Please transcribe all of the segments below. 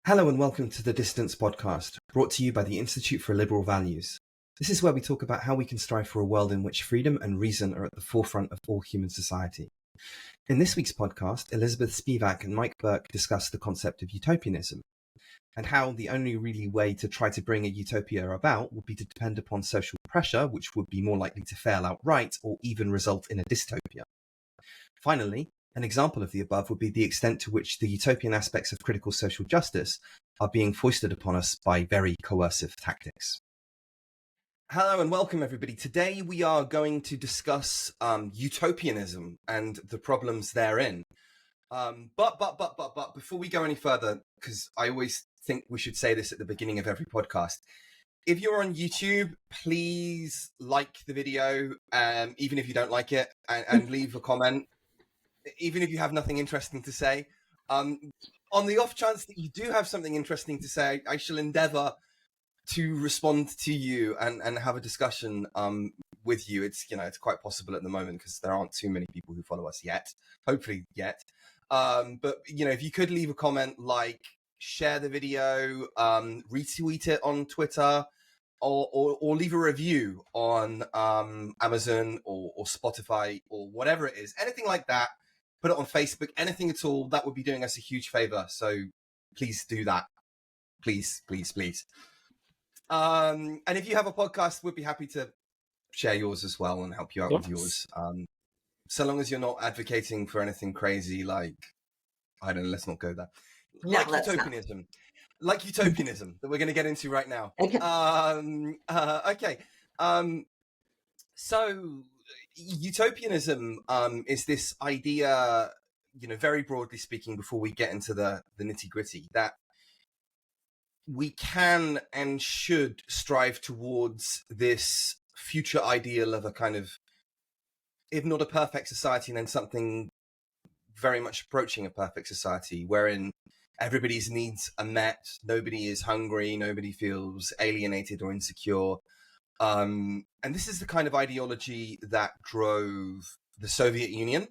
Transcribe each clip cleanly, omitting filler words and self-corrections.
Hello and welcome to the Distance podcast, brought to you by the Institute for Liberal Values. This is where we talk about how we can strive for a world in which freedom and reason are at the forefront of all human society. In this week's podcast, Elizabeth Spivak and Mike Burke discuss the concept of utopianism, and how the only really way to try to bring a utopia about would be to depend upon social pressure, which would be more likely to fail outright or even result in a dystopia. Finally, an example of the above would be the extent to which the utopian aspects of critical social justice are being foisted upon us by very coercive tactics. Hello and welcome, everybody. Today we are going to discuss utopianism and the problems therein. But before we go any further, because I always think we should say this at the beginning of every podcast, if you're on YouTube, please like the video, even if you don't like it, and leave a comment. Even if you have nothing interesting to say. On the off chance that you do have something interesting to say, I shall endeavour to respond to you and have a discussion with you. It's quite possible at the moment because there aren't too many people who follow us yet, hopefully yet. But if you could leave a comment, share the video, retweet it on Twitter, or leave a review on Amazon or Spotify or whatever it is, anything like that. Put it on Facebook, anything at all, that would be doing us a huge favor. So please do that. Please, please, please. And if you have a podcast, we'd be happy to share yours as well and help you out with yours. So long as you're not advocating for anything crazy like, I don't know, let's not go there. No, Utopianism. Like Utopianism that we're going to get into right now. Okay. Okay. So Utopianism is this idea, very broadly speaking, before we get into the nitty-gritty, that we can and should strive towards this future ideal of a kind of, if not a perfect society, then something very much approaching a perfect society, wherein everybody's needs are met, nobody is hungry, nobody feels alienated or insecure. And this is the kind of ideology that drove the Soviet Union.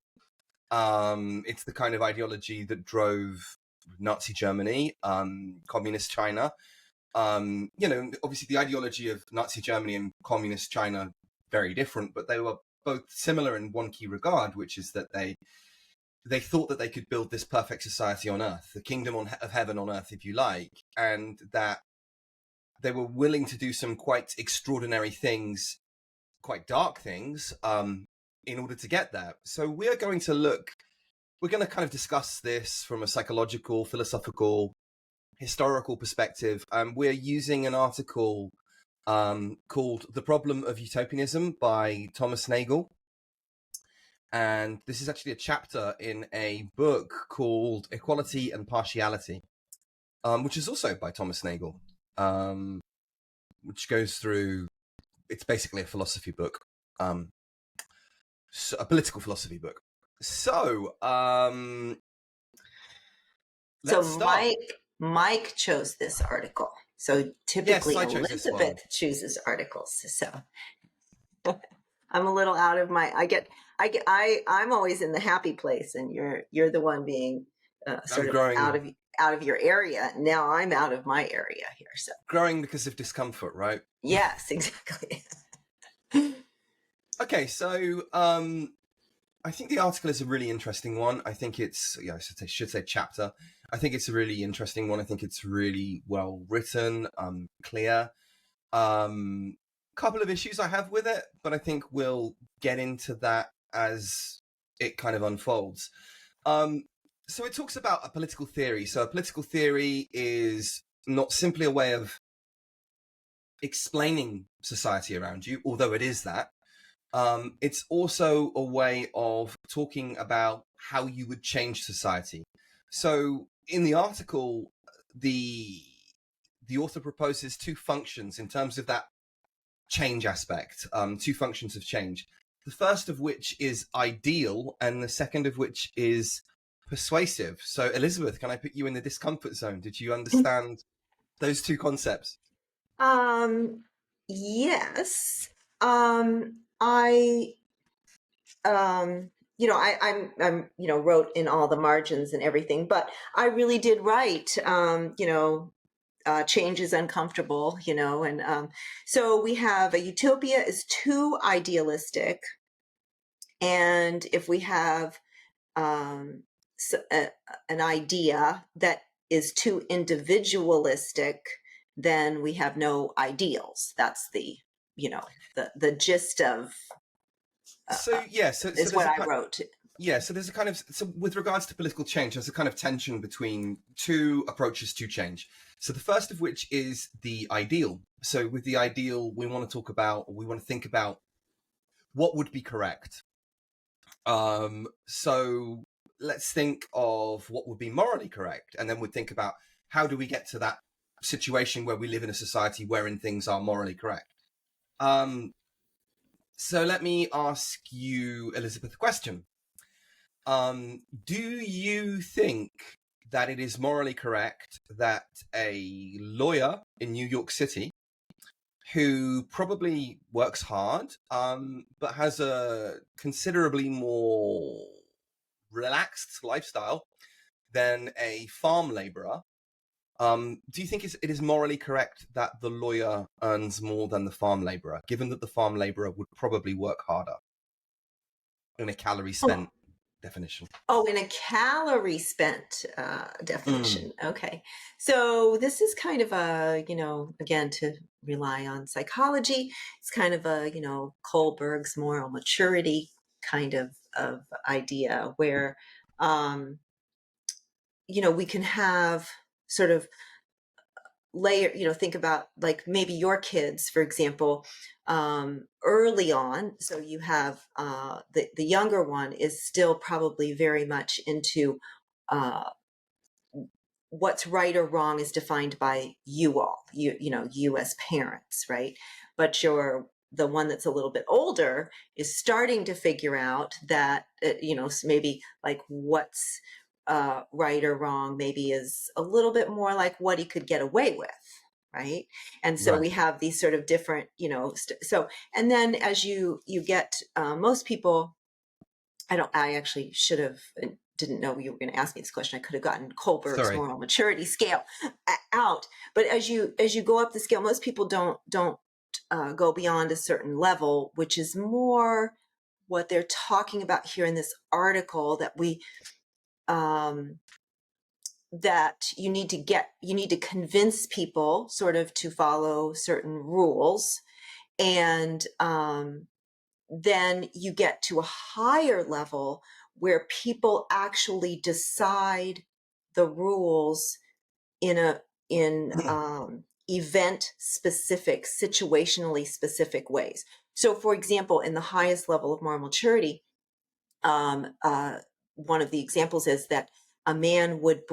It's the kind of ideology that drove Nazi Germany, communist China. Obviously the ideology of Nazi Germany and communist China, very different, but they were both similar in one key regard, which is that they thought that they could build this perfect society on earth, the kingdom of heaven on earth, if you like, and that they were willing to do some quite extraordinary things, quite dark things, in order to get there. So we're going to kind of discuss this from a psychological, philosophical, historical perspective. We're using an article called The Problem of Utopianism by Thomas Nagel. And this is actually a chapter in a book called Equality and Partiality, which is also by Thomas Nagel. Which goes through, it's basically a philosophy book, a political philosophy book. So, let's start. Mike chose this article. So typically Yes, Elizabeth chooses articles. So I'm a little out of my, I'm always in the happy place, and you're the one being sort of out of your area. Now I'm out of my area here. So growing because of discomfort, right? Yes, exactly. Okay, so I think the article is a really interesting one. I think it's, I should say chapter. I think it's a really interesting one. I think it's really well written, clear. Couple of issues I have with it, but I think we'll get into that as it kind of unfolds. So it talks about a political theory. So a political theory is not simply a way of explaining society around you, although it is that. It's also a way of talking about how you would change society. So in the article, the author proposes two functions in terms of that change aspect, two functions of change. The first of which is ideal, and the second of which is persuasive. So Elizabeth, can I put you in the discomfort zone? Did you understand those two concepts? Yes. I I'm wrote in all the margins and everything, but I really did write, change is uncomfortable, and so we have a utopia is too idealistic. And if we have um, an idea that is too individualistic, then we have no ideals. That's the the gist of is what I wrote. Yeah, so there's a kind of, so with regards to political change, there's a kind of tension between two approaches to change. So the first of which is the ideal. So with the ideal, we want to think about what would be correct. So let's think of what would be morally correct, and then we'd think about how do we get to that situation where we live in a society wherein things are morally correct. So let me ask you, Elizabeth, a question. Do you think that it is morally correct that a lawyer in New York City who probably works hard, but has a considerably more relaxed lifestyle than a farm laborer, do you think it is morally correct that the lawyer earns more than the farm laborer, given that the farm laborer would probably work harder in a calorie spent definition? Oh, in a calorie spent definition. Okay. So this is kind of a, again, to rely on psychology, it's kind of a, Kohlberg's moral maturity kind of idea where, we can have sort of layer, think about like maybe your kids, for example, early on. So you have the younger one is still probably very much into what's right or wrong is defined by you all, you as parents, right? But the one that's a little bit older is starting to figure out that, maybe like what's right or wrong maybe is a little bit more like what he could get away with, right? And so we have these sort of different, so, and then as you get, most people, I actually should have, didn't know you were going to ask me this question. I could have gotten Kohlberg's moral maturity scale out. But as you go up the scale, most people don't go beyond a certain level, which is more what they're talking about here in this article, that we that you need to convince people sort of to follow certain rules, and then you get to a higher level where people actually decide the rules in event specific, situationally specific ways. So, for example, in the highest level of moral maturity, one of the examples is that a man would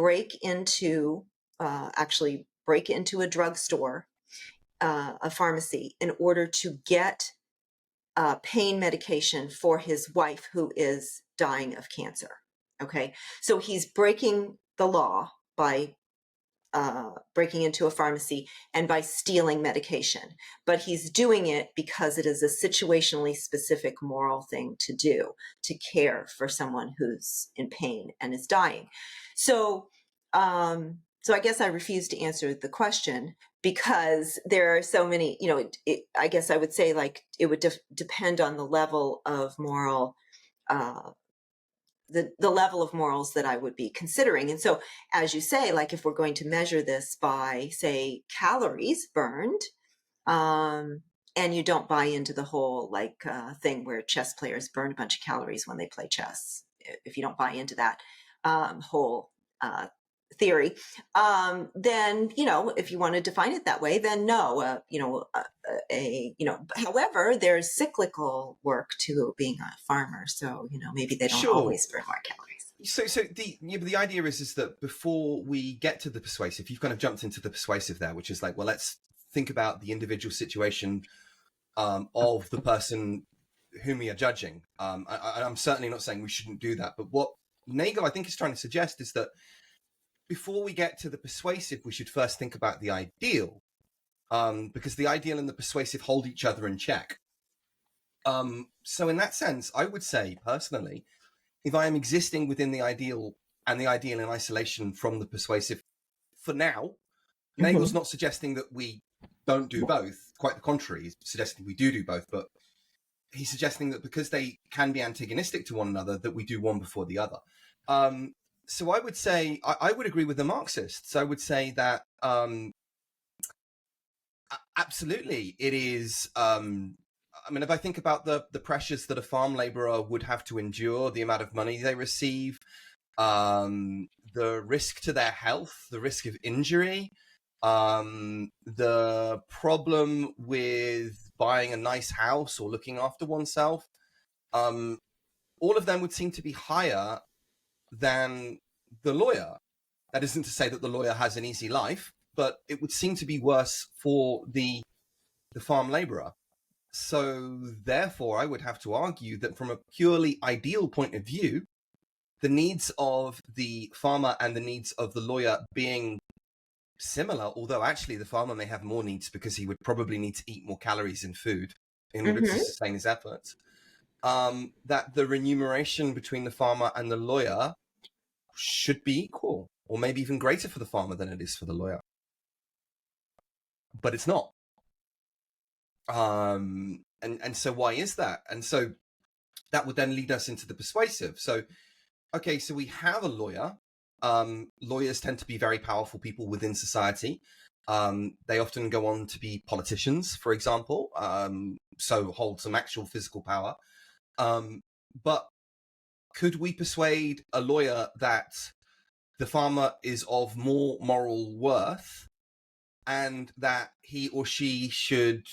actually break into a drugstore, a pharmacy, in order to get pain medication for his wife who is dying of cancer. Okay, so he's breaking the law by breaking into a pharmacy and by stealing medication, but he's doing it because it is a situationally specific moral thing to do, to care for someone who's in pain and is dying. So, so I guess I refuse to answer the question, because there are so many, I guess I would say like it would depend on the level of moral, the level of morals that I would be considering. And so, as you say, like if we're going to measure this by, say, calories burned, and you don't buy into the whole thing where chess players burn a bunch of calories when they play chess, if you don't buy into that whole theory, then, if you want to define it that way, then no, however, there's cyclical work to being a farmer. So, maybe they don't always burn more calories. So the idea is that before we get to the persuasive, you've kind of jumped into the persuasive there, which is like, well, let's think about the individual situation of the person whom we are judging. I'm certainly not saying we shouldn't do that, but what Nagel, I think, is trying to suggest is that before we get to the persuasive, we should first think about the ideal, because the ideal and the persuasive hold each other in check. So in that sense, I would say personally if I am existing within the ideal and the ideal in isolation from the persuasive for now, Nagel's not suggesting that we don't do both. Quite the contrary, he's suggesting we do both, but he's suggesting that because they can be antagonistic to one another, that we do one before the other. So I would say, I would agree with the Marxists. I would say that absolutely it is. I mean, if I think about the pressures that a farm laborer would have to endure, the amount of money they receive, the risk to their health, the risk of injury, the problem with buying a nice house or looking after oneself, all of them would seem to be higher than the lawyer. That isn't to say that the lawyer has an easy life, but it would seem to be worse for the farm laborer. So therefore, I would have to argue that from a purely ideal point of view, the needs of the farmer and the needs of the lawyer being similar, although actually the farmer may have more needs because he would probably need to eat more calories in food in order to sustain his efforts, that the remuneration between the farmer and the lawyer should be equal, or maybe even greater for the farmer than it is for the lawyer. But it's not. And so why is that? And so that would then lead us into the persuasive. So, okay, so we have a lawyer. Lawyers tend to be very powerful people within society. They often go on to be politicians, for example, so hold some actual physical power. But could we persuade a lawyer that the farmer is of more moral worth and that he or she should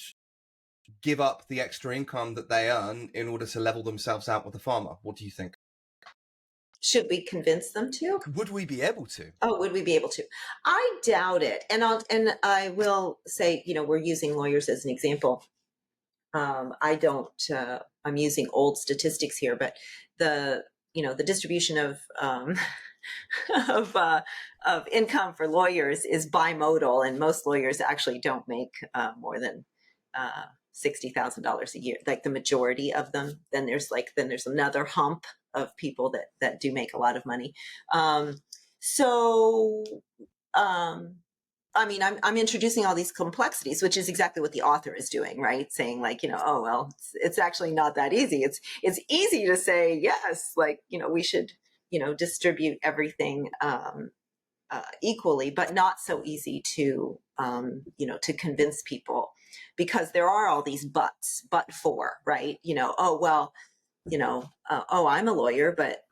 give up the extra income that they earn in order to level themselves out with the farmer? What do you think? Should we convince them to? Would we be able to? Oh, would we be able to? I doubt it. And I will say, we're using lawyers as an example. I don't, I'm using old statistics here, but the distribution of, of income for lawyers is bimodal, and most lawyers actually don't make more than $60,000 a year, like the majority of them. Then there's another hump of people that do make a lot of money. I mean, I'm introducing all these complexities, which is exactly what the author is doing, right? Saying like, oh, well, it's actually not that easy. It's easy to say, yes, like, we should, distribute everything equally, but not so easy to, to convince people, because there are all these buts, but for, right? Oh, well, oh, I'm a lawyer, but,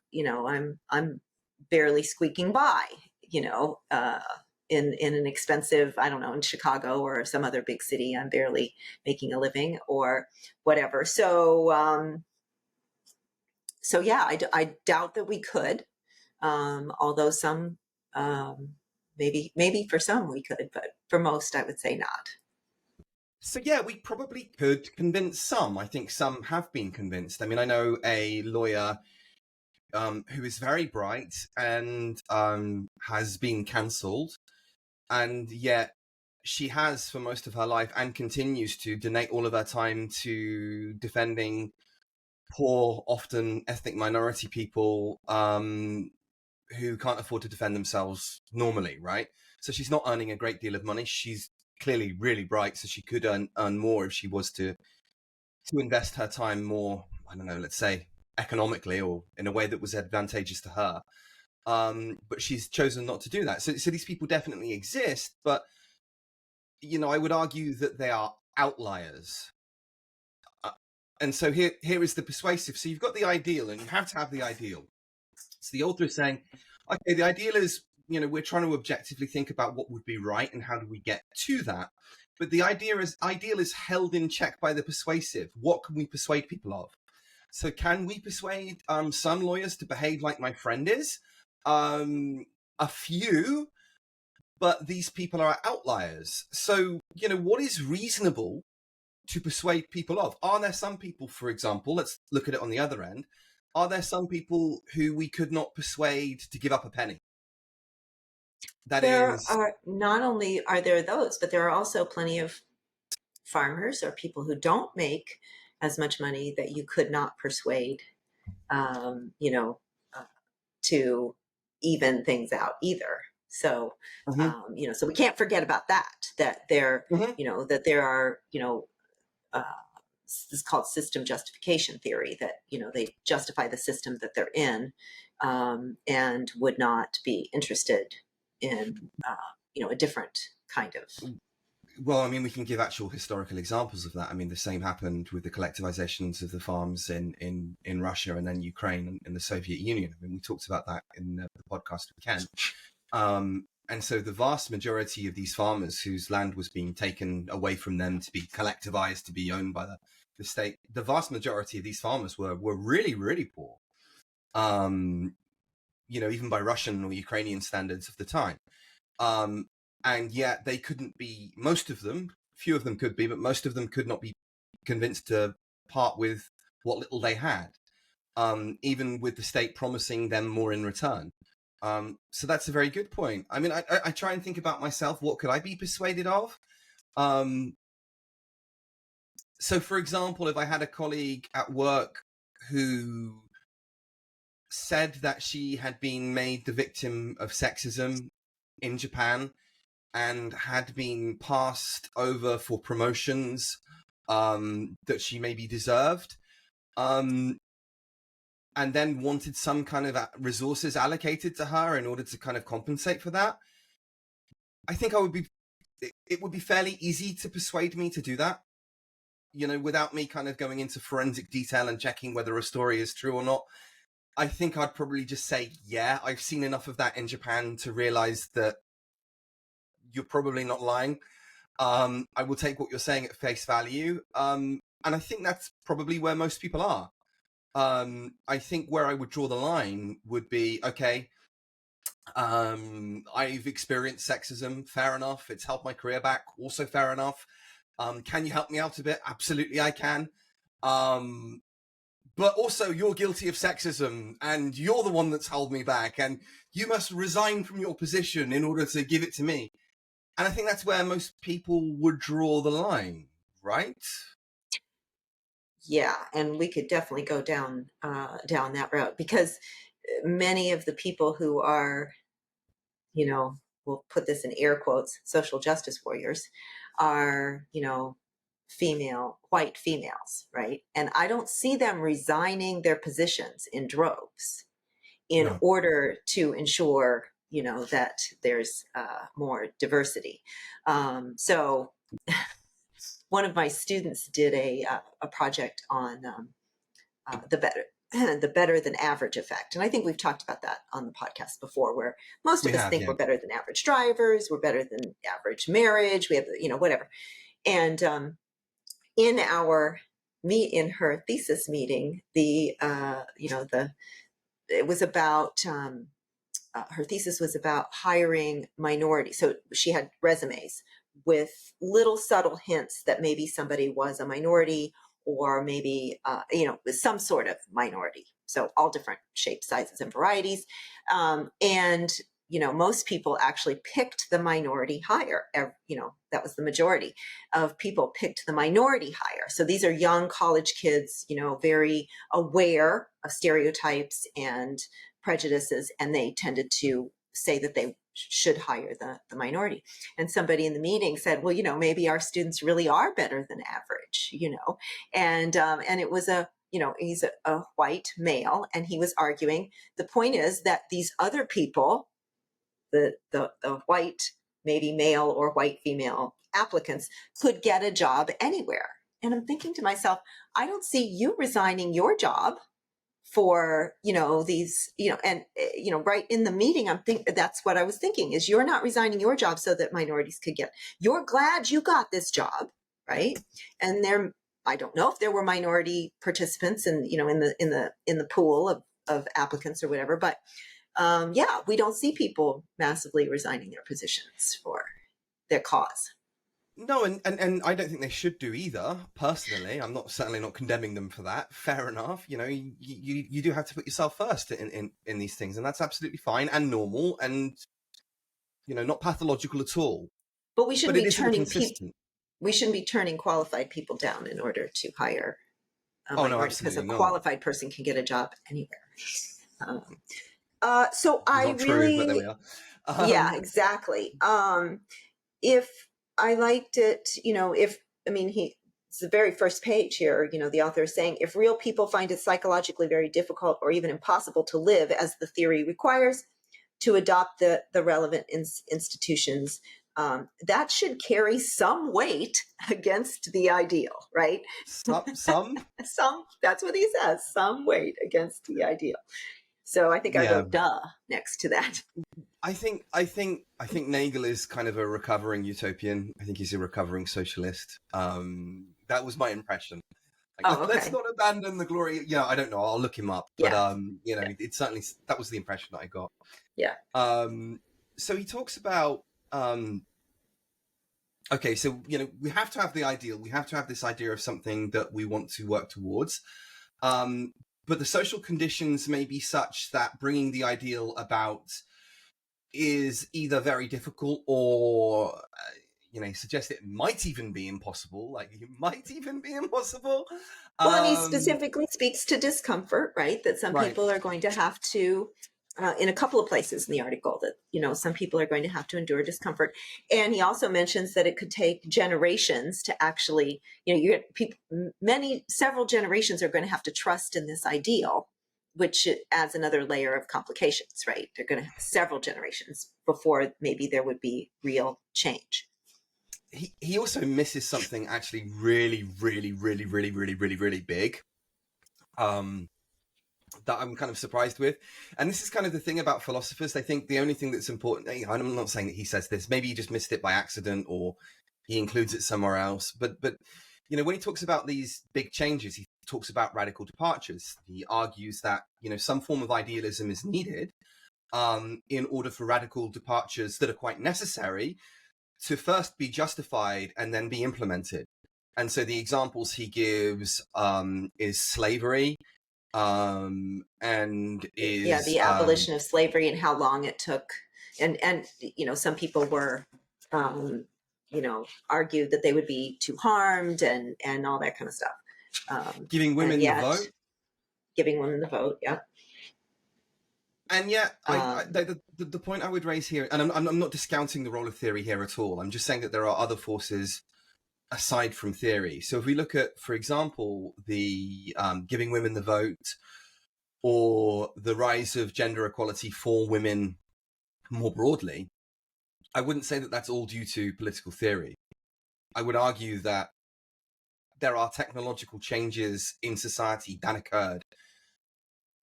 I'm barely squeaking by, in an expensive, I don't know, in Chicago or some other big city, I'm barely making a living or whatever. So yeah, I doubt that we could, although some, maybe for some we could, but for most, I would say not. So yeah, we probably could convince some. I think some have been convinced. I mean, I know a lawyer who is very bright and has been cancelled, and yet she has for most of her life and continues to donate all of her time to defending poor, often ethnic minority people who can't afford to defend themselves normally, right? So she's not earning a great deal of money. She's clearly really bright, so she could earn more if she was to invest her time more, I don't know, let's say economically or in a way that was advantageous to her. But she's chosen not to do that. So these people definitely exist, but I would argue that they are outliers. And so here is the persuasive. So you've got the ideal, and you have to have the ideal. So the author is saying, okay, the ideal is, we're trying to objectively think about what would be right and how do we get to that. But the ideal is held in check by the persuasive. What can we persuade people of? So can we persuade some lawyers to behave like my friend is? A few, but these people are outliers. So, what is reasonable to persuade people of? Are there some people, for example, let's look at it on the other end. Are there some people who we could not persuade to give up a penny? Not only are there those, but there are also plenty of farmers or people who don't make as much money that you could not persuade, to even things out either. So, so we can't forget about that there, that there are, this is called system justification theory, that, they justify the system that they're in, and would not be interested in, a different kind of. Well, I mean, we can give actual historical examples of that. I mean, the same happened with the collectivizations of the farms in Russia and then Ukraine and the Soviet Union. I mean, we talked about that in the podcast with Ken. And so the vast majority of these farmers whose land was being taken away from them to be collectivized, to be owned by the state, the vast majority of these farmers were really, really poor, even by Russian or Ukrainian standards of the time. And yet they couldn't be, most of them, few of them could be, but most of them could not be convinced to part with what little they had, even with the state promising them more in return. So that's a very good point. I mean, I try and think about myself, what could I be persuaded of? So for example, if I had a colleague at work who said that she had been made the victim of sexism in Japan and had been passed over for promotions that she maybe deserved, and then wanted some kind of resources allocated to her in order to kind of compensate for that, I think it would be fairly easy to persuade me to do that, without me kind of going into forensic detail and checking whether a story is true or not. I think I'd probably just say, yeah, I've seen enough of that in Japan to realize that you're probably not lying. I will take what you're saying at face value. And I think that's probably where most people are. I think where I would draw the line would be, okay, I've experienced sexism, fair enough. It's helped my career back, also fair enough. Can you help me out a bit? Absolutely, I can. But also, you're guilty of sexism, and you're the one that's held me back, and you must resign from your position in order to give it to me. And I think that's where most people would draw the line, right? Yeah, and we could definitely go down that route, because many of the people who are, we'll put this in air quotes, social justice warriors, are, white females, right? And I don't see them resigning their positions in droves in order to ensure, that there's more diversity. So one of my students did a project on the better than average effect, and I think we've talked about that on the podcast before, where most of us think we're better than average drivers, we're better than average marriage, we have whatever. And in her thesis meeting, it was about her thesis was about hiring minorities. So she had resumes with little subtle hints that maybe somebody was a minority, or maybe, some sort of minority. So all different shapes, sizes, and varieties. And, most people actually picked the minority hire. That was the majority of people picked the minority hire. So these are young college kids, very aware of stereotypes and prejudices, and they tended to say that they should hire the minority. And somebody in the meeting said, well, maybe our students really are better than average, and it was he's a white male, and he was arguing, the point is that these other people, the white, maybe male or white female applicants, could get a job anywhere. And I'm thinking to myself, I don't see you resigning your job for, these, and, right in the meeting, that's what I was thinking, is you're not resigning your job so that minorities could you're glad you got this job, right? And I don't know if there were minority participants in the pool of applicants or whatever, but we don't see people massively resigning their positions for their cause. No, and I don't think they should do either. Personally, I'm certainly not condemning them for that. Fair enough. You do have to put yourself first in these things, and that's absolutely fine and normal, and not pathological at all. But we shouldn't be turning we shouldn't be turning qualified people down in order to hire a minority, because a qualified person can get a job anywhere. So It's I not true, but there we really, are. yeah, exactly. If I liked it, I mean, it's the very first page here, the author is saying, if real people find it psychologically very difficult or even impossible to live as the theory requires, to adopt the relevant institutions, that should carry some weight against the ideal, right? Some, That's what he says, some weight against the ideal. So I think I yeah. wrote duh next to that. I think Nagel is kind of a recovering utopian. I think he's a recovering socialist. That was my impression. Like, Oh, let's okay. not abandon the glory. Yeah, I don't know. I'll look him up, but Yeah. it certainly, that was the impression that I got. Yeah. So he talks about okay, so we have to have the ideal. We have to have this idea of something that we want to work towards. But the social conditions may be such that bringing the ideal about is either very difficult or suggest it might even be impossible. Like, it might even be impossible. Well, and he specifically speaks to discomfort, right? That some Right. people are going to have to, in a couple of places in the article, that, some people are going to have to endure discomfort. And he also mentions that it could take generations to actually, several generations are going to have to trust in this ideal, which adds another layer of complications, right? They're going to have several generations before maybe there would be real change. He also misses something actually really, really, really, really, really, really, really big. That I'm kind of surprised with. And this is kind of the thing about philosophers. They think the only thing that's important, I'm not saying that he says this, maybe he just missed it by accident or he includes it somewhere else. But when he talks about these big changes, he talks about radical departures. He argues that, some form of idealism is needed in order for radical departures that are quite necessary to first be justified and then be implemented. And so the examples he gives is slavery, and is the abolition of slavery and how long it took, and some people were argued that they would be too harmed and all that kind of stuff. Giving women the vote. Giving women the vote, yeah. And yet, the point I would raise here, and I'm not discounting the role of theory here at all. I'm just saying that there are other forces aside from theory. So if we look at, for example, the giving women the vote, or the rise of gender equality for women more broadly, I wouldn't say that that's all due to political theory. I would argue that there are technological changes in society that occurred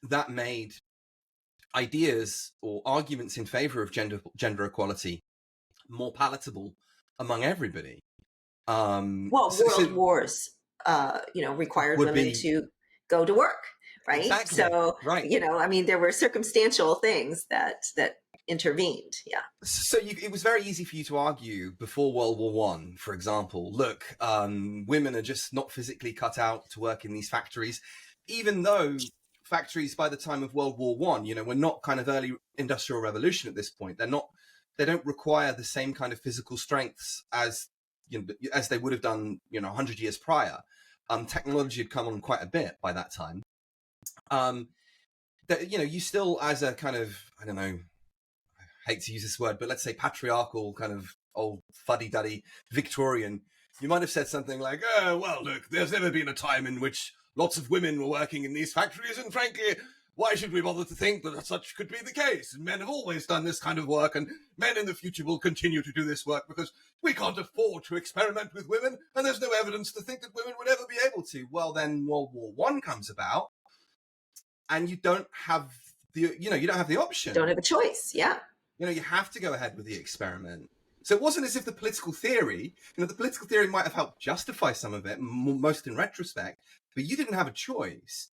that made ideas or arguments in favor of gender equality more palatable among everybody. World wars, required women to go to work, right? Exactly. So, right. there were circumstantial things that intervened. Yeah. So it was very easy for you to argue before World War I, for example, look, women are just not physically cut out to work in these factories, even though factories by the time of World War I, were not kind of early industrial revolution at this point. They don't require the same kind of physical strengths as they would have done, 100 years prior. Technology had come on quite a bit by that time. That, you still, as a kind of, I don't know, I hate to use this word, but let's say patriarchal kind of old fuddy-duddy Victorian, you might have said something like, oh, well, look, there's never been a time in which lots of women were working in these factories, and frankly, why should we bother to think that such could be the case? And men have always done this kind of work, and men in the future will continue to do this work because we can't afford to experiment with women, and there's no evidence to think that women would ever be able to. Well, then World War I comes about, and you don't have the option. You don't have a choice, yeah. You have to go ahead with the experiment. So it wasn't as if the political theory might have helped justify some of it, most in retrospect, but you didn't have a choice.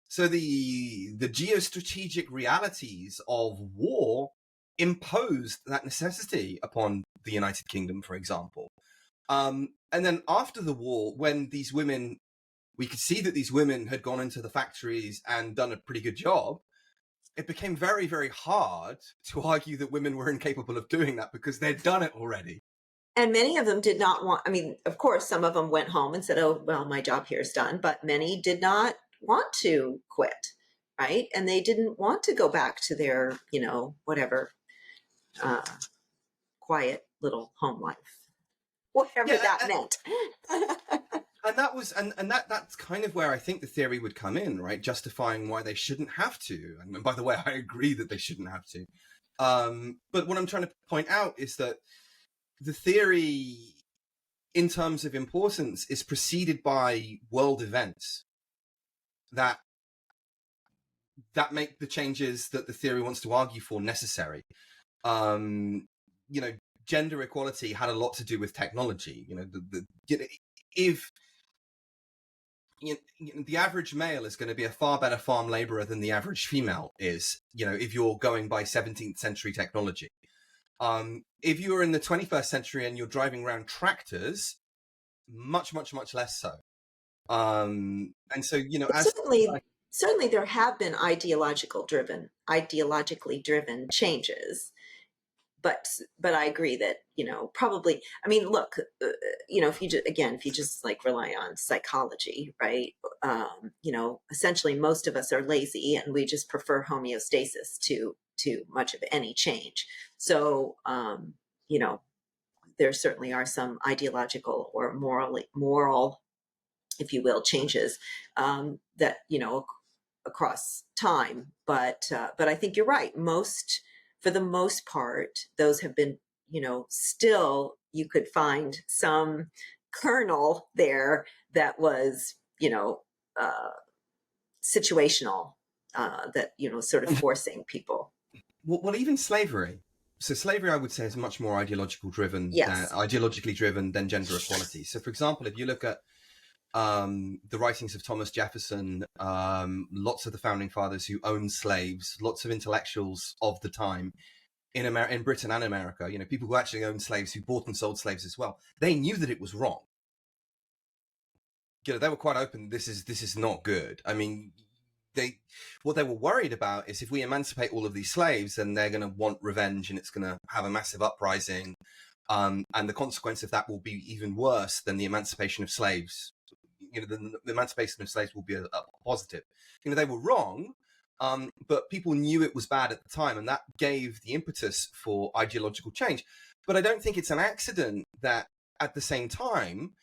So the geostrategic realities of war imposed that necessity upon the United Kingdom, for example. And then after the war, when these women, we could see that these women had gone into the factories and done a pretty good job, it became very, very hard to argue that women were incapable of doing that because they'd done it already. And many of them did not want, of course, some of them went home and said, oh, well, my job here is done, but many did not want to quit. right? And they didn't want to go back to their, whatever, quiet little home life, whatever that meant. And that was, and that's kind of where I think the theory would come in, right? Justifying why they shouldn't have to. And by the way, I agree that they shouldn't have to. But what I'm trying to point out is that the theory, in terms of importance, is preceded by world events that make the changes that the theory wants to argue for necessary. Gender equality had a lot to do with technology. If the average male is going to be a far better farm laborer than the average female is, if you're going by 17th century technology. If you're in the 21st century and you're driving around tractors, much, much, much less so. And so, certainly there have been ideologically driven changes. But I agree that, probably, I mean, look, if you just like rely on psychology, right? Essentially most of us are lazy and we just prefer homeostasis to much of any change. So, there certainly are some ideological or moral, if you will, changes that, across time. But I think you're right. For the most part, those have been, still you could find some kernel there that was, situational, that, sort of forcing people. Well, even slavery. So slavery, I would say, is much more ideologically driven than gender equality. So, for example, if you look at the writings of Thomas Jefferson, lots of the founding fathers who owned slaves, lots of intellectuals of the time in Britain and America, people who actually owned slaves, who bought and sold slaves as well, they knew that it was wrong. They were quite open. This is not good. I mean, what they were worried about is if we emancipate all of these slaves, then they're going to want revenge, and it's going to have a massive uprising, and the consequence of that will be even worse than the emancipation of slaves. The emancipation of slaves will be a positive. They were wrong, but people knew it was bad at the time, and that gave the impetus for ideological change. But I don't think it's an accident that at the same time,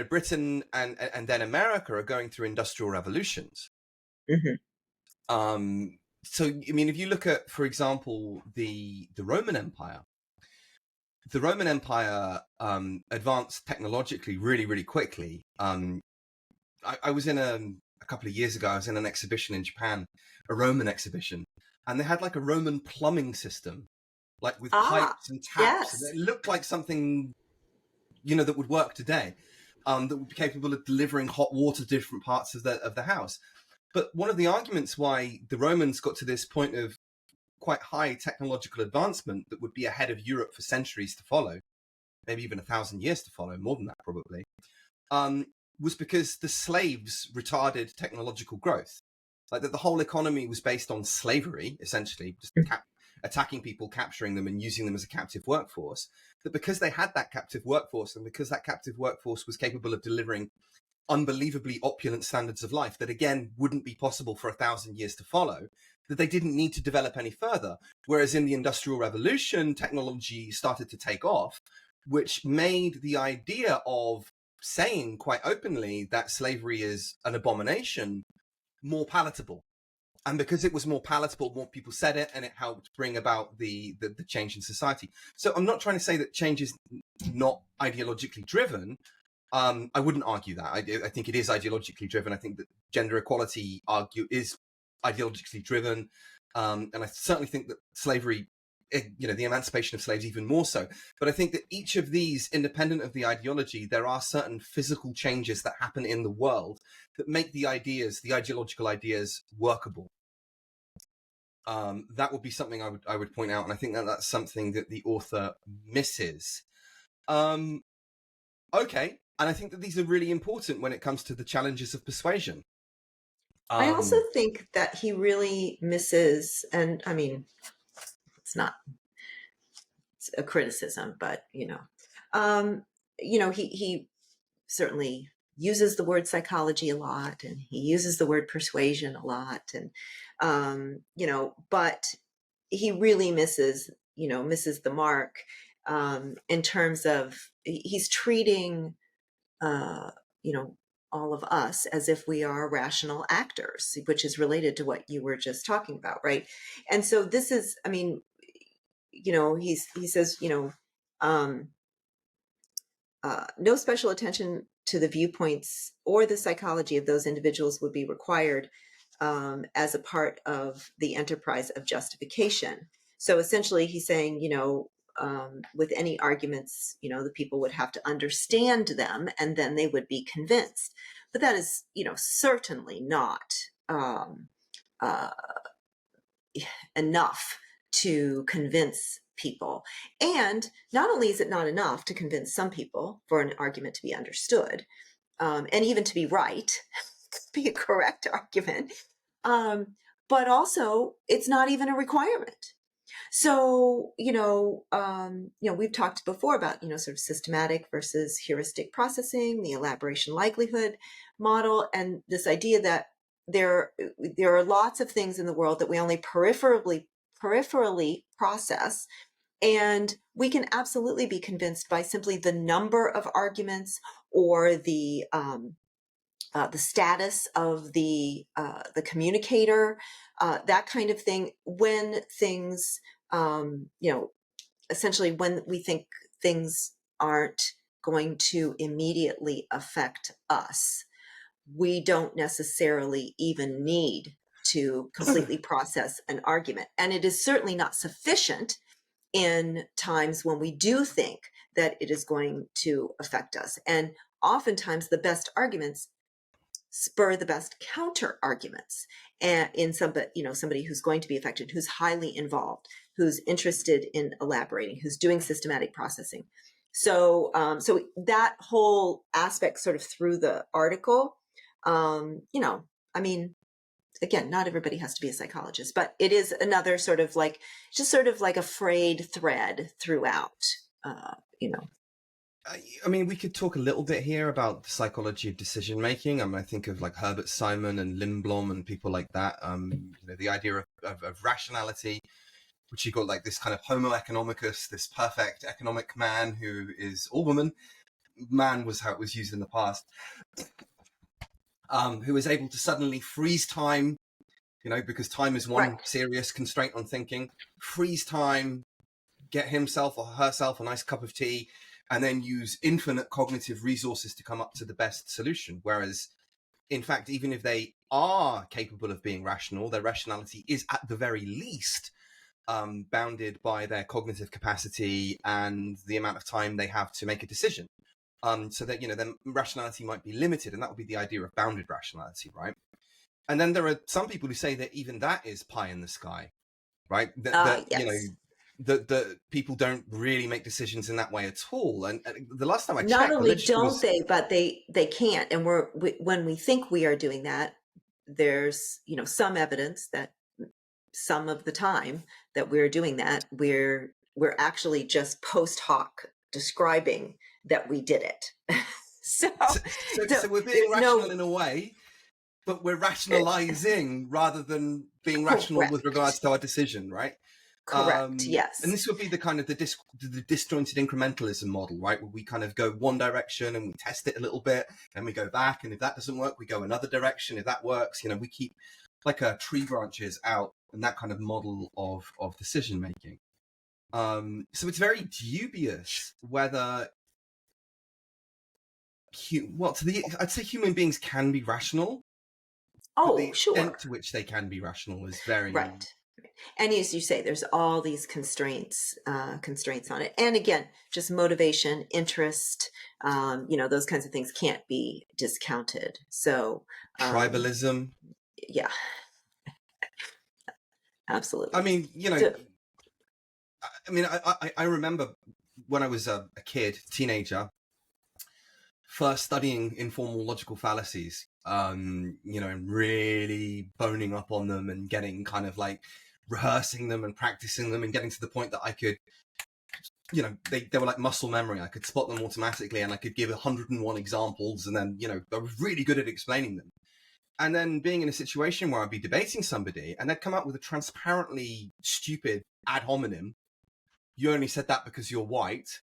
Britain and then America are going through industrial revolutions. Mm-hmm. So, I mean, if you look at, for example, the Roman Empire, advanced technologically really, really quickly. I was in a couple of years ago, I was in an exhibition in Japan, a Roman exhibition, and they had like a Roman plumbing system, like with pipes and taps. Yes. And it looked like something, that would work today, that would be capable of delivering hot water to different parts of the house. But one of the arguments why the Romans got to this point of quite high technological advancement that would be ahead of Europe for centuries to follow, maybe even 1,000 years to follow, more than that probably, was because the slaves retarded technological growth. Like that the whole economy was based on slavery, essentially, just attacking people, capturing them and using them as a captive workforce. That because they had that captive workforce, and because that captive workforce was capable of delivering unbelievably opulent standards of life that again wouldn't be possible for 1,000 years to follow, that they didn't need to develop any further. Whereas in the Industrial Revolution, technology started to take off, which made the idea of saying quite openly that slavery is an abomination more palatable. And because it was more palatable, more people said it, and it helped bring about the change in society. So I'm not trying to say that change is not ideologically driven. I wouldn't argue that. I think it is ideologically driven. I think that gender equality is ideologically driven. And I certainly think that slavery, the emancipation of slaves even more so. But I think that each of these, independent of the ideology, there are certain physical changes that happen in the world that make the ideological ideas workable. That would be something I would point out. And I think that that's something that the author misses. Okay. And I think that these are really important when it comes to the challenges of persuasion. I also think that he really misses, and I mean, it's a criticism, but he certainly uses the word psychology a lot, and he uses the word persuasion a lot, and but he really misses the mark in terms of he's treating all of us as if we are rational actors, which is related to what you were just talking about, right? And so this is, I mean, he says, no special attention to the viewpoints or the psychology of those individuals would be required as a part of the enterprise of justification. So essentially, he's saying, with any arguments, the people would have to understand them, and then they would be convinced. But that is, certainly not enough to convince people. And not only is it not enough to convince some people for an argument to be understood, and even to be right, be a correct argument, but also it's not even a requirement. So, we've talked before about, sort of systematic versus heuristic processing, the elaboration likelihood model, and this idea that there are lots of things in the world that we only peripherally process, and we can absolutely be convinced by simply the number of arguments or the status of the communicator, that kind of thing. When things, essentially, when we think things aren't going to immediately affect us, we don't necessarily even need to completely process an argument. And it is certainly not sufficient in times when we do think that it is going to affect us. And oftentimes the best arguments spur the best counter arguments, and in somebody who's going to be affected, who's highly involved, who's interested in elaborating, who's doing systematic processing. So that whole aspect sort of through the article, I mean, again, not everybody has to be a psychologist, but it is another sort of like a frayed thread throughout, I mean, we could talk a little bit here about the psychology of decision making. I think of like Herbert Simon and Lindblom and people like that. The idea of rationality, which you got like this kind of Homo economicus, this perfect economic man who is all woman. Man was how it was used in the past. Who is able to suddenly freeze time, because time is one serious constraint on thinking. Freeze time, get himself or herself a nice cup of tea, and then use infinite cognitive resources to come up to the best solution. Whereas, in fact, even if they are capable of being rational, their rationality is at the very least bounded by their cognitive capacity and the amount of time they have to make a decision. So that, their rationality might be limited, and that would be the idea of bounded rationality, right? And then there are some people who say that even that is pie in the sky, right? Yes. That people don't really make decisions in that way at all. And the last time I checked, not only don't they, but they can't. And when we think we are doing that, there's some evidence that some of the time that we're doing that, we're actually just post hoc describing that we did it. So we're being rational in a way, but we're rationalizing rather than being rational with regards to our decision, right? Correct. Yes. And this would be the kind of the disjointed incrementalism model, right? Where we kind of go one direction and we test it a little bit, then we go back, and if that doesn't work, we go another direction. If that works, we keep like tree branches out, and that kind of model of decision making. So it's very dubious whether I'd say human beings can be rational. Oh, the sure. extent to which they can be rational is very right. And as you say, there's all these constraints on it. And again, just motivation, interest, those kinds of things can't be discounted. So tribalism. Yeah. Absolutely. I mean, I remember when I was a kid, teenager, first studying informal logical fallacies, and really boning up on them and getting kind of like rehearsing them and practicing them and getting to the point that I could you know, they were like muscle memory. I could spot them automatically, and I could give 101 examples, and then, you know, I was really good at explaining them. And then being in a situation where I'd be debating somebody, and they'd come up with a transparently stupid ad hominem. You only said that because you're white.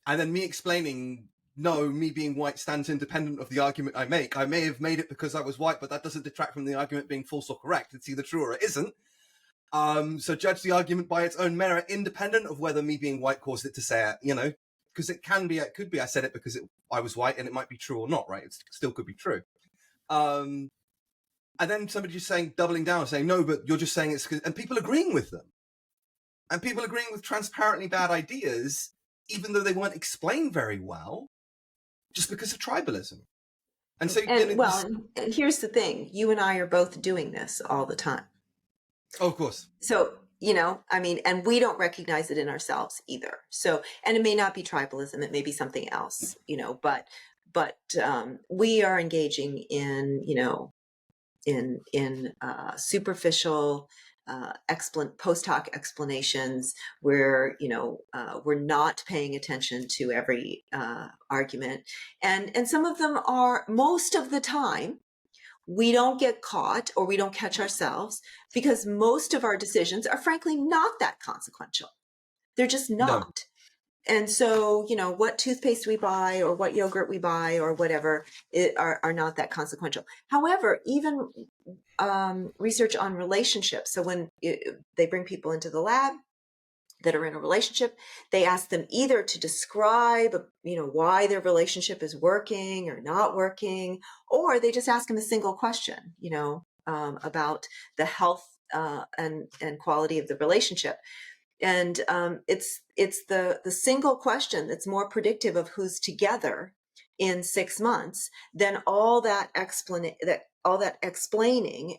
And then me explaining, no, me being white stands independent of the argument I make. I may have made it because I was white, but that doesn't detract from the argument being false or correct. It's either true or it isn't. So judge the argument by its own merit, independent of whether me being white caused it to say it, you know, because it could be I said it because I was white, and it might be true or not, right? It still could be true. And then somebody just doubling down, saying, no, but you're just saying it's because, and people agreeing with them. And people agreeing with transparently bad ideas, even though they weren't explained very well, just because of tribalism. And so, and here's the thing: you and I are both doing this all the time. Oh, of course. So, you know, I mean, and we don't recognize it in ourselves either. So, and it may not be tribalism; it may be something else, you know. But we are engaging in, you know, in superficial post hoc explanations where, you know, we're not paying attention to every argument, and some of them are, most of the time we don't get caught, or we don't catch ourselves, because most of our decisions are frankly not that consequential. They're just not. No. And so, you know, what toothpaste we buy or what yogurt we buy or whatever are not that consequential. However, even research on relationships. So when they bring people into the lab that are in a relationship, they ask them either to describe, you know, why their relationship is working or not working, or they just ask them a single question, you know, about the health and quality of the relationship. And it's the single question that's more predictive of who's together in 6 months than all that explaining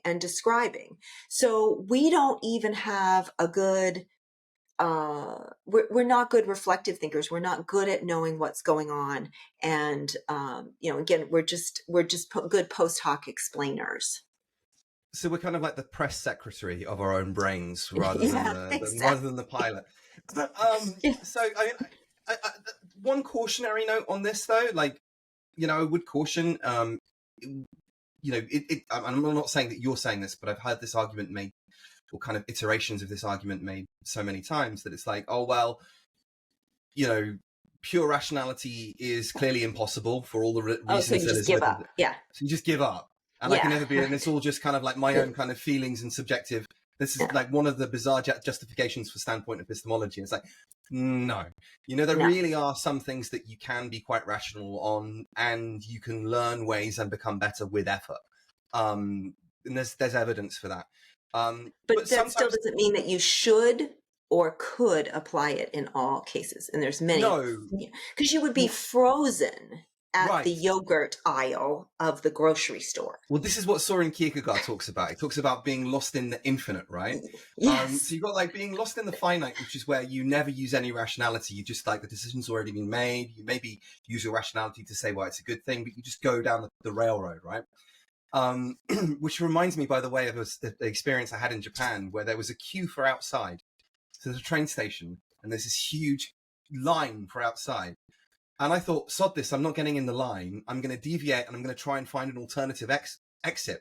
and describing. So we don't even have a good. We're not good reflective thinkers. We're not good at knowing what's going on, and you know, again, we're just good post hoc explainers. So we're kind of like the press secretary of our own brains, rather than the pilot. So I, one cautionary note on this, though, like, you know, I would caution, you know, I'm not saying that you're saying this, but I've heard this argument made, or kind of iterations of this argument made so many times, that it's like, oh, well, you know, pure rationality is clearly impossible for all the reasons. So you just give up. Yeah. So you just give up. And I can never be, and it's all just kind of like my own kind of feelings and subjective. This is like one of the bizarre justifications for standpoint epistemology. It's like, no, you know, there really are some things that you can be quite rational on, and you can learn ways and become better with effort. And there's evidence for that. But that still doesn't mean that you should or could apply it in all cases. And there's many, because you would be frozen at the yogurt aisle of the grocery store. Well, this is what Soren Kierkegaard talks about. He talks about being lost in the infinite, right? Yes. So you've got like being lost in the finite, which is where you never use any rationality. You just like the decision's already been made. You maybe use your rationality to say why it's a good thing, but you just go down the railroad, right? Which reminds me, by the way, of the experience I had in Japan, where there was a queue for outside. So there's a train station, and there's this huge line for outside. And I thought, sod this, I'm not getting in the line. I'm going to deviate, and I'm going to try and find an alternative exit.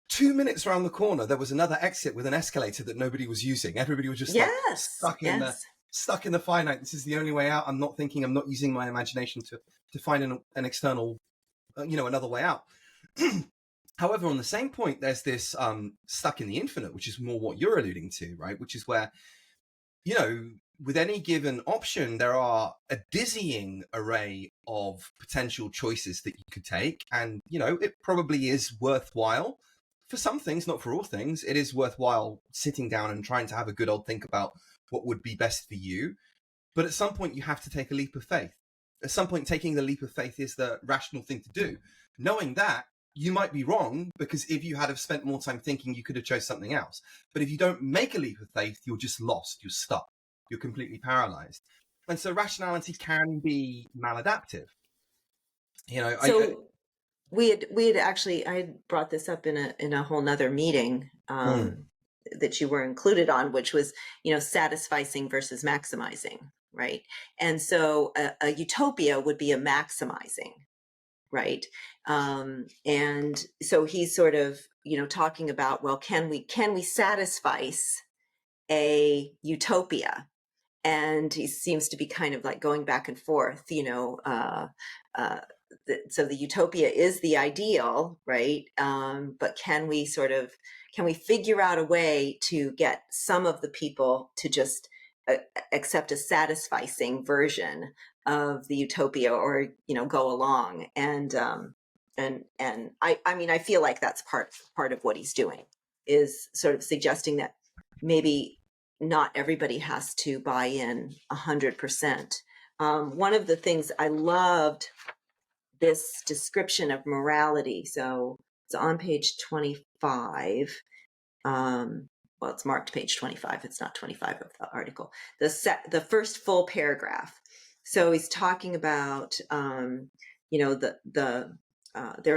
2 minutes around the corner, there was another exit with an escalator that nobody was using. Everybody was just stuck in the finite. This is the only way out. I'm not using my imagination to find an external, another way out. However, on the same point, there's this stuck in the infinite, which is more what you're alluding to, right? Which is where, you know, with any given option, there are a dizzying array of potential choices that you could take. And, you know, it probably is worthwhile for some things, not for all things. It is worthwhile sitting down and trying to have a good old think about what would be best for you. But at some point, you have to take a leap of faith. At some point, taking the leap of faith is the rational thing to do. Knowing that, you might be wrong, because if you had have spent more time thinking, you could have chose something else. But if you don't make a leap of faith, you're just lost. You're stuck. You're completely paralyzed. And so rationality can be maladaptive. You know, so we had actually, I had brought this up in a whole nother meeting that you were included on, which was, you know, satisficing versus maximizing. right? And so a utopia would be a maximizing, right? And so he's sort of, talking about, well, can we satisfy a utopia? And he seems to be kind of like going back and forth, so the utopia is the ideal, right? But can we figure out a way to get some of the people to just accept a satisficing version of the utopia, or go along? And I mean, I feel like that's part of what he's doing, is sort of suggesting that maybe not everybody has to buy in 100%. One of the things I loved, this description of morality. So it's on page 25. Well, it's marked page 25. It's not 25 of the article. The first full paragraph. So he's talking about, there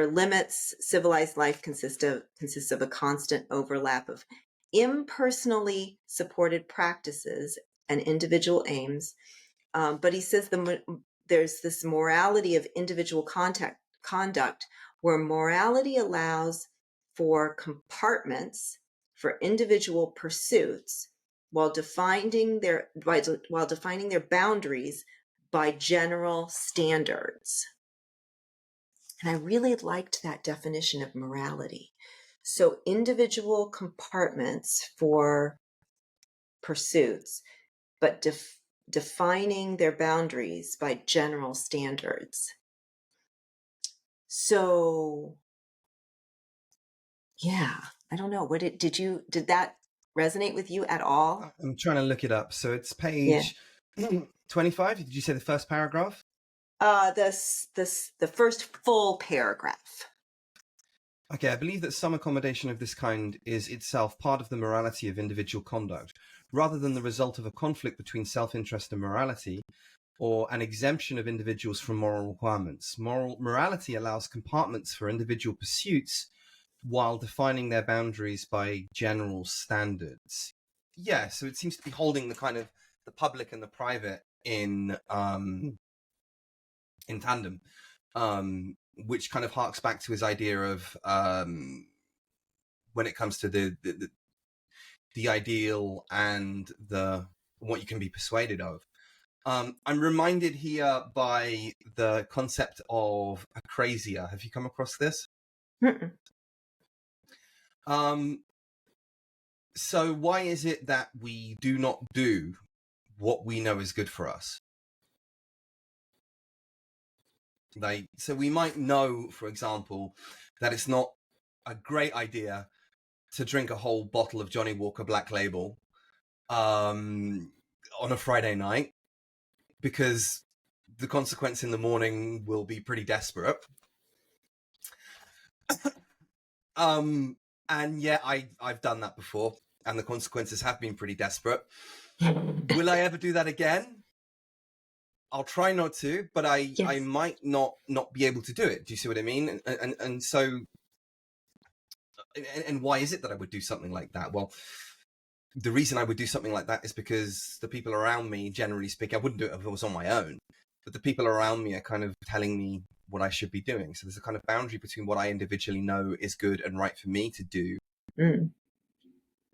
are limits. Civilized life consists of a constant overlap of impersonally supported practices and individual aims. But he says there's this morality of individual conduct, where morality allows for compartments for individual pursuits, while defining their boundaries by general standards. And I really liked that definition of morality. So individual compartments for pursuits, but defining their boundaries by general standards. So, yeah, I don't know. Did that resonate with you at all? I'm trying to look it up. So it's page 25. Did you say the first paragraph? The first full paragraph. Okay, I believe that some accommodation of this kind is itself part of the morality of individual conduct, rather than the result of a conflict between self-interest and morality, or an exemption of individuals from moral requirements. Morality allows compartments for individual pursuits while defining their boundaries by general standards. Yeah, so it seems to be holding the kind of the public and the private in tandem, which kind of harks back to his idea of when it comes to the ideal and what you can be persuaded of. I'm reminded here by the concept of a crazier. Have you come across this? So why is it that we do not do what we know is good for us? So we might know, for example, that it's not a great idea to drink a whole bottle of Johnny Walker Black Label on a Friday night, because the consequence in the morning will be pretty desperate. And yet I've done that before, and the consequences have been pretty desperate. Will I ever do that again? I'll try not to, but I might not be able to do it. Do you see what I mean? And so, and why is it that I would do something like that? Well, the reason I would do something like that is because the people around me, generally speaking, I wouldn't do it if it was on my own, but the people around me are kind of telling me what I should be doing. So there's a kind of boundary between what I individually know is good and right for me to do and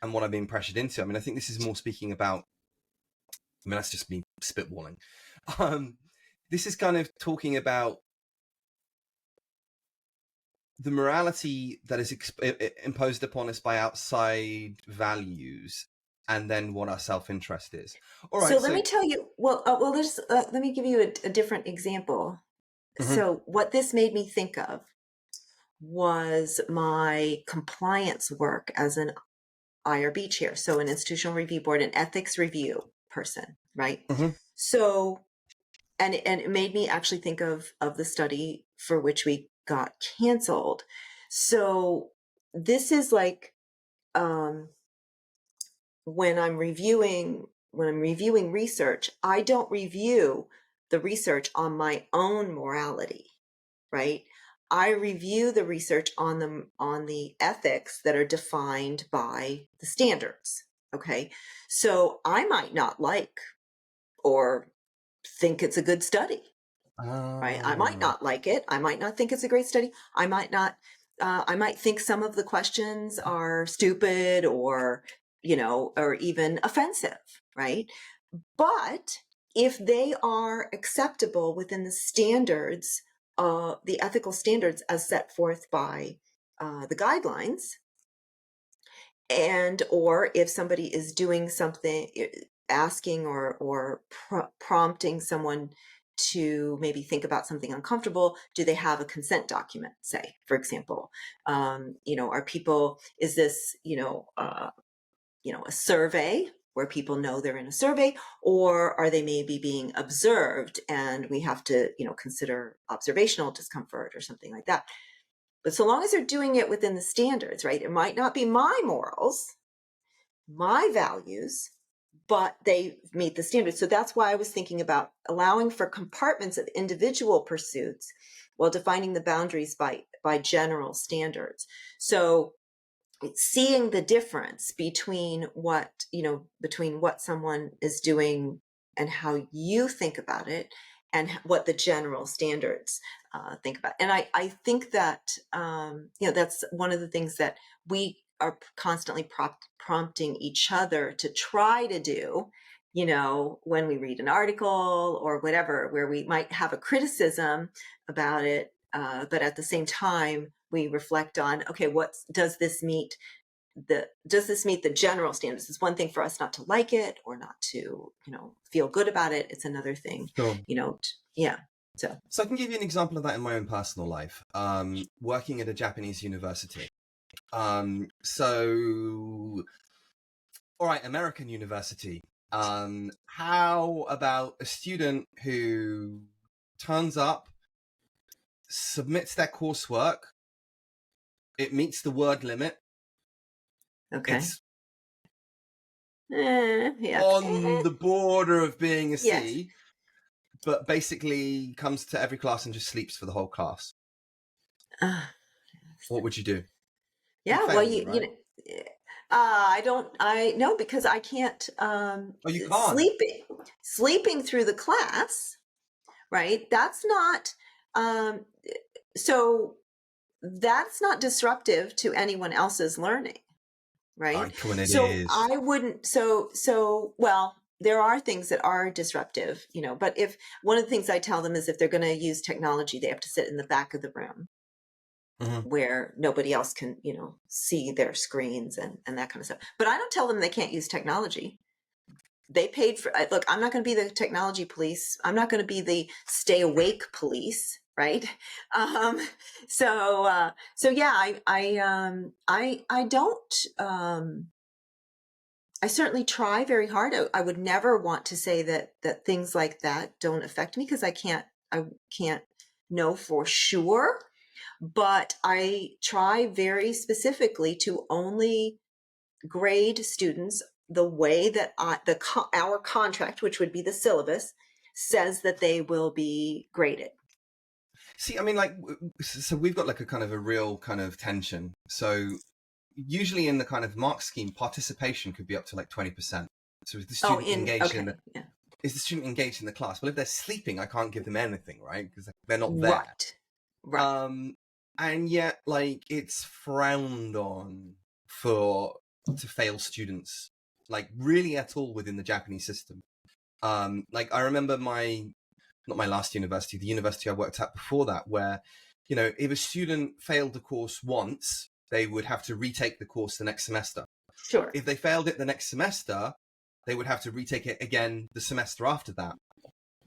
what I'm being pressured into. I mean, I think this is more speaking about, I mean, that's just me spitballing. This is kind of talking about the morality that is imposed upon us by outside values, and then what our self-interest is. All right. So let me tell you. Let me give you a different example. Mm-hmm. So what this made me think of was my compliance work as an IRB chair, so an institutional review board, an ethics review person, right? Mm-hmm. So, and it made me actually think of the study for which we got canceled. So this is like when I'm reviewing research, I don't review the research on my own morality, right? I review the research on the ethics that are defined by the standards. Okay. So I might not like or think it's a good study, right? I might not like it. I might not think it's a great study. I might think some of the questions are stupid or, or even offensive, right? But if they are acceptable within the standards, the ethical standards as set forth by the guidelines, and or if somebody is doing something, asking or prompting someone to maybe think about something uncomfortable, do they have a consent document, say, for example? Are people, is this, a survey where people know they're in a survey, or are they maybe being observed and we have to, consider observational discomfort or something like that? But so long as they're doing it within the standards, right? It might not be my morals, my values, but they meet the standards. So that's why I was thinking about allowing for compartments of individual pursuits while defining the boundaries by general standards. So seeing the difference between what someone is doing and how you think about it and what the general standards think about. And I think that, that's one of the things that we are constantly prompting each other to try to do, when we read an article or whatever, where we might have a criticism about it, but at the same time, we reflect on, okay, does this meet the general standards? It's one thing for us not to like it or not to, feel good about it. It's another thing, Sure. Yeah. So I can give you an example of that in my own personal life. Working at a Japanese university. So, all right, American university. How about a student who turns up, submits their coursework, it meets the word limit. Okay. It's yeah. on the border of being a C, yes. but basically comes to every class and just sleeps for the whole class. What would you do? Yeah, well, no, because I can't, you can't. Sleeping through the class, right? That's not, so that's not disruptive to anyone else's learning, right? I wouldn't, well, there are things that are disruptive, but if one of the things I tell them is if they're going to use technology, they have to sit in the back of the room. Mm-hmm. Where nobody else can, see their screens and that kind of stuff. But I don't tell them they can't use technology. They paid for, look, I'm not going to be the technology police. I'm not going to be the stay awake police, right? So yeah, I don't, I certainly try very hard. I would never want to say that things like that don't affect me, because I can't know for sure. But I try very specifically to only grade students the way that our contract, which would be the syllabus, says that they will be graded. See, I mean, so we've got a kind of a real kind of tension. So usually in the kind of mark scheme, participation could be up to 20%. So if the student is the student engaged in the class? Well, if they're sleeping, I can't give them anything, right? Because they're not there. Right. And yet, it's frowned on to fail students, really at all within the Japanese system. I remember not my last university, the university I worked at before that, where, if a student failed the course once, they would have to retake the course the next semester. Sure. If they failed it the next semester, they would have to retake it again the semester after that.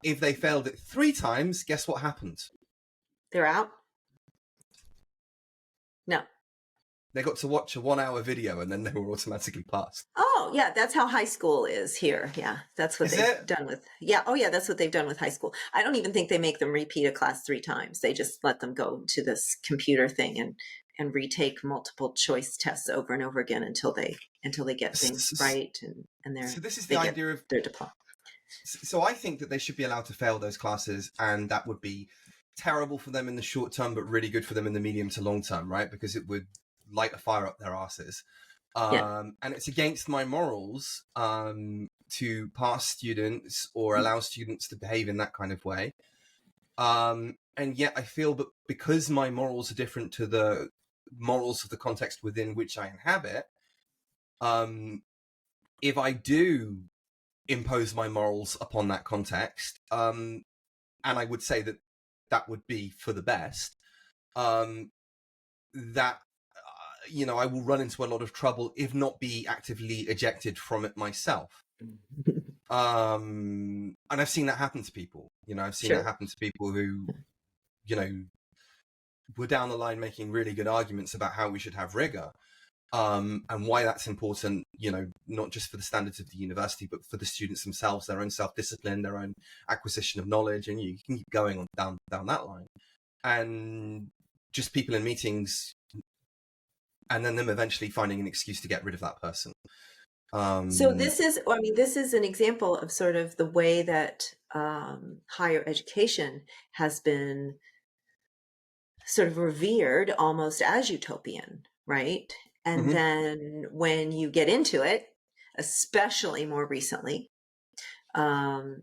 If they failed it 3 times, guess what happened? They're out. No. They got to watch a 1-hour video and then they were automatically passed. Oh, yeah. That's how high school is here. Yeah. That's what they've done with. Yeah. Oh, yeah. That's what they've done with high school. I don't even think they make them repeat a class 3 times. They just let them go to this computer thing and retake multiple choice tests over and over again until they get things right. And they're. So this is the idea of their diploma. So I think that they should be allowed to fail those classes, and that would be terrible for them in the short term, but really good for them in the medium to long term, right? Because it would light a fire up their asses. And it's against my morals to pass students or allow students to behave in that kind of way. And yet I feel that because my morals are different to the morals of the context within which I inhabit, if I do impose my morals upon that context, and I would say that that would be for the best, that I will run into a lot of trouble, if not be actively ejected from it myself. And I've seen that happen to people. I've seen that happen to people who, were down the line making really good arguments about how we should have rigor, and why that's important, not just for the standards of the university, but for the students themselves, their own self-discipline, their own acquisition of knowledge, and you can keep going on down that line. And just people in meetings, and then them eventually finding an excuse to get rid of that person. So this is an example of sort of the way that higher education has been sort of revered almost as utopian, right? And then when you get into it, especially more recently, so,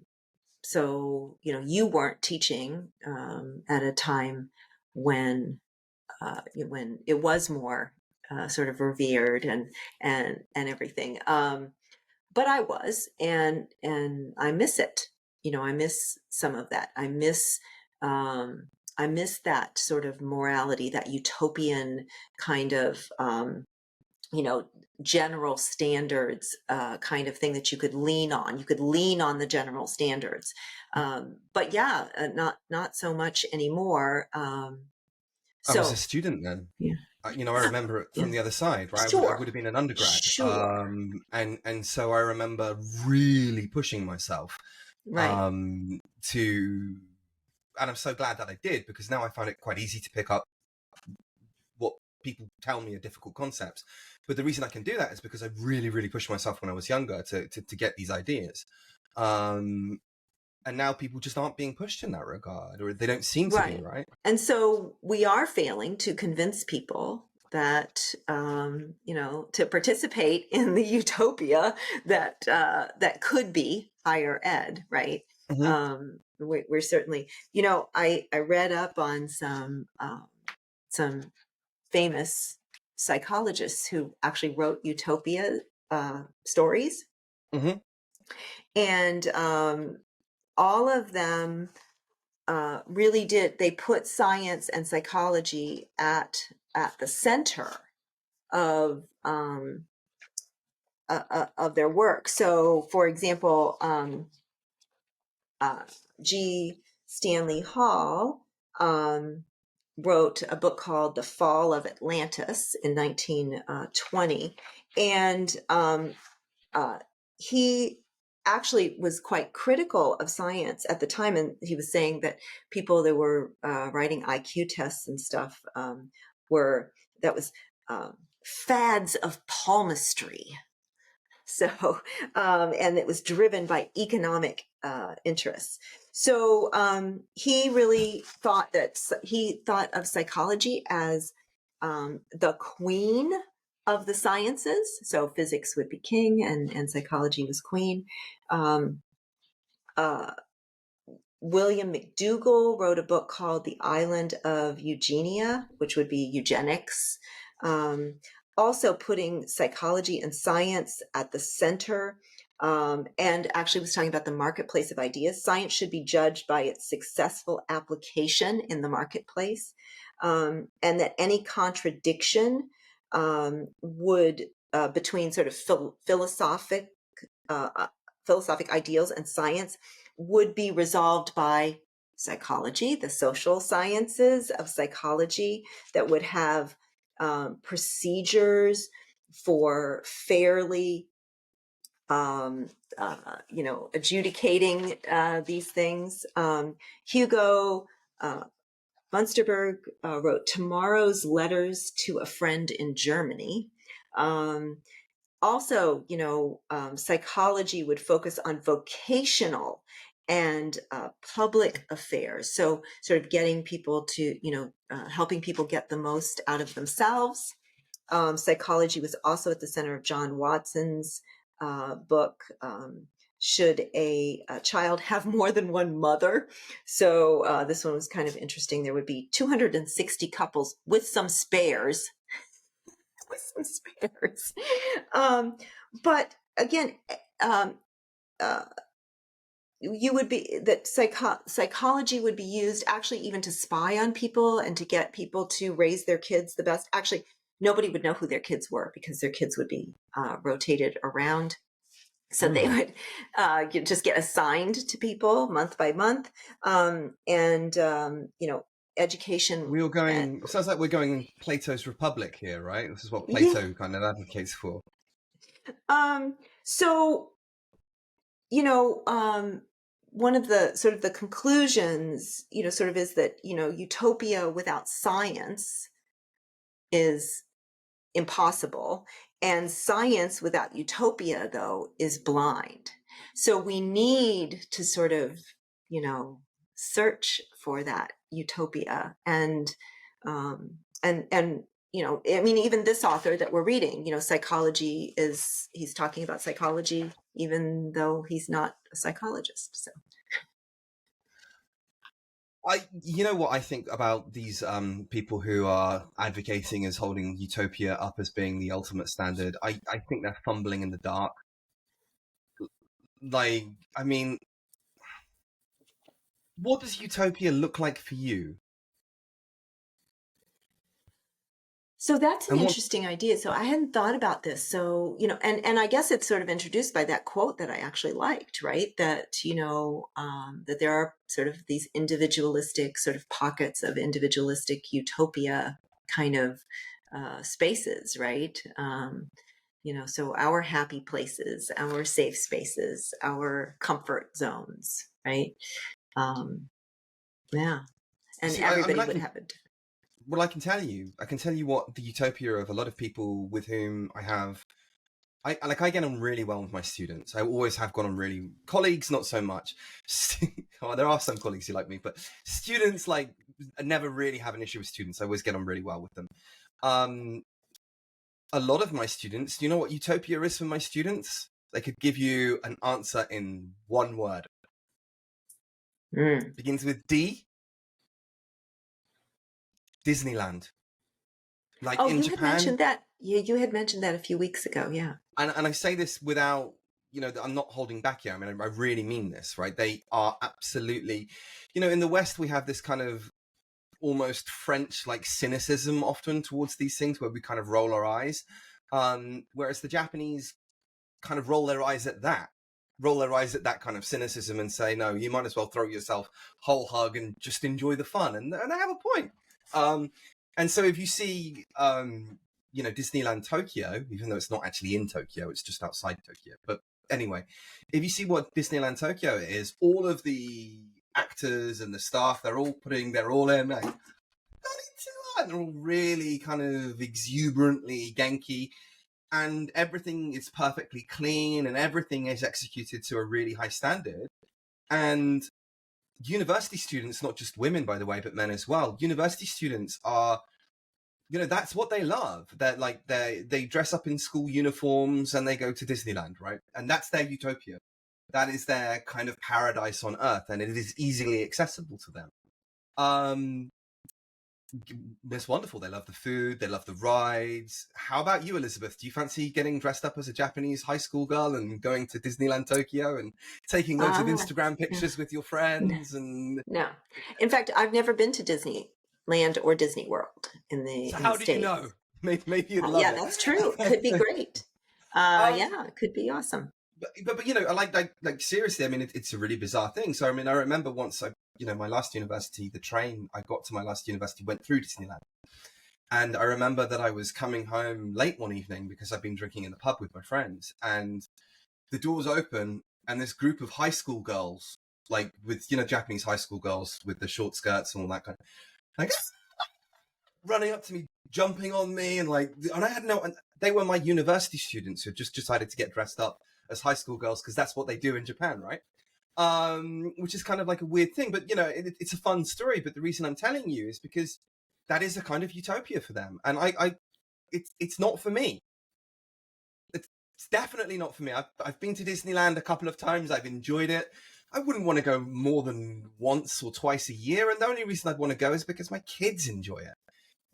you weren't teaching at a time when it was more sort of revered and everything. But I was, and I miss it. I miss some of that. I miss that sort of morality, that utopian kind of, general standards kind of thing that you could lean on. You could lean on the general standards. But yeah, not so much anymore. I was a student then. Yeah. I remember it from the other side, right? Sure. I would have been an undergrad. Sure. And so I remember really pushing myself and I'm so glad that I did, because now I find it quite easy to pick up what people tell me are difficult concepts. But the reason I can do that is because I really, really pushed myself when I was younger to get these ideas. And now people just aren't being pushed in that regard, or they don't seem to be, right? And so we are failing to convince people that, to participate in the utopia that could be higher ed, right? We're certainly, I read up on some famous psychologists who actually wrote utopia stories. And all of them really did. They put science and psychology at the center of their work. So, for example, G. Stanley Hall wrote a book called The Fall of Atlantis in 1920, and he actually was quite critical of science at the time, and he was saying that people that were writing IQ tests and stuff was fads of palmistry. So, and it was driven by economic interests. So he really thought of psychology as the queen of the sciences. So physics would be king and psychology was queen. William McDougall wrote a book called The Island of Eugenia, which would be eugenics. Also putting psychology and science at the center, and actually was talking about the marketplace of ideas. Science should be judged by its successful application in the marketplace, and that any contradiction would between sort of philosophic ideals and science would be resolved by psychology, the social sciences of psychology that would have procedures for fairly, adjudicating these things. Hugo Munsterberg wrote Tomorrow's Letters to a Friend in Germany. Also, psychology would focus on vocational and public affairs. So sort of getting people to, helping people get the most out of themselves. Psychology was also at the center of John Watson's book, Should a Child Have More Than One Mother? So this one was kind of interesting. There would be 260 couples with some spares. With some spares. But again, you would be that psychology would be used actually even to spy on people and to get people to raise their kids the best. Actually, nobody would know who their kids were because their kids would be rotated around. So they would just get assigned to people month by month. Education. We were going, sounds like we're going in Plato's Republic here, right? This is what Plato kind of advocates for. One of the sort of the conclusions, sort of is that, utopia without science is impossible. And science without utopia, though, is blind. So we need to sort of, search for that utopia. And even this author that we're reading, psychology he's talking about psychology, even though he's not a psychologist. So. You know what I think about these people who are advocating as holding utopia up as being the ultimate standard? I think they're fumbling in the dark. What does utopia look like for you? So that's an interesting idea. So I hadn't thought about this. So, and I guess it's sort of introduced by that quote that I actually liked, right? That, that there are sort of these individualistic sort of pockets of individualistic utopia kind of spaces, right? So our happy places, our safe spaces, our comfort zones, right? Yeah. And everybody would have it. Well, I can tell you what the utopia of a lot of people with whom I get on really well with my students. I always have gone on colleagues, not so much. Well, there are some colleagues who like me, but students, I never really have an issue with students. I always get on really well with them. A lot of my students, do you know what utopia is for my students? They could give you an answer in one word. Begins with D. Disneyland. In Japan. Had mentioned that. Yeah, you had mentioned that a few weeks ago. Yeah. And I say this without, I'm not holding back here. I mean, I really mean this, right? They are absolutely, in the West, we have this kind of almost French cynicism often towards these things where we kind of roll our eyes. Whereas the Japanese kind of roll their eyes at that kind of cynicism and say, no, you might as well throw yourself whole hug and just enjoy the fun. And they have a point. And so if you see, Disneyland Tokyo, even though it's not actually in Tokyo, it's just outside Tokyo. But anyway, if you see what Disneyland Tokyo is, all of the actors and the staff, they're all in, they're all really kind of exuberantly Genki, and everything is perfectly clean and everything is executed to a really high standard. And university students, not just women, by the way, but men as well. University students are, that's what they love. They dress up in school uniforms and they go to Disneyland, right? And that's their utopia. That is their kind of paradise on earth, and it is easily accessible to them. It's wonderful. They love the food. They love the rides. How about you, Elizabeth? Do you fancy getting dressed up as a Japanese high school girl and going to Disneyland Tokyo and taking loads of Instagram pictures with your friends? And no, in fact, I've never been to Disneyland or Disney World in the. So how do you know? Maybe you'd love it. Yeah, that's true. It could be great. Yeah, it could be awesome. But like seriously, I mean, it's a really bizarre thing. So I mean, I remember once my last university, the train I got to my last university went through Disneyland. And I remember that I was coming home late one evening because I'd been drinking in the pub with my friends, and the doors open and this group of high school girls, with, Japanese high school girls with the short skirts and all that kind of, running up to me, jumping on me, and I had and they were my university students who just decided to get dressed up as high school girls because that's what they do in Japan, right? Which is kind of like a weird thing, but it's a fun story. But the reason I'm telling you is because that is a kind of utopia for them, and it's not for me. It's definitely not for me. I've been to Disneyland a couple of times. I've enjoyed it. I wouldn't want to go more than once or twice a year, and the only reason I'd want to go is because my kids enjoy it.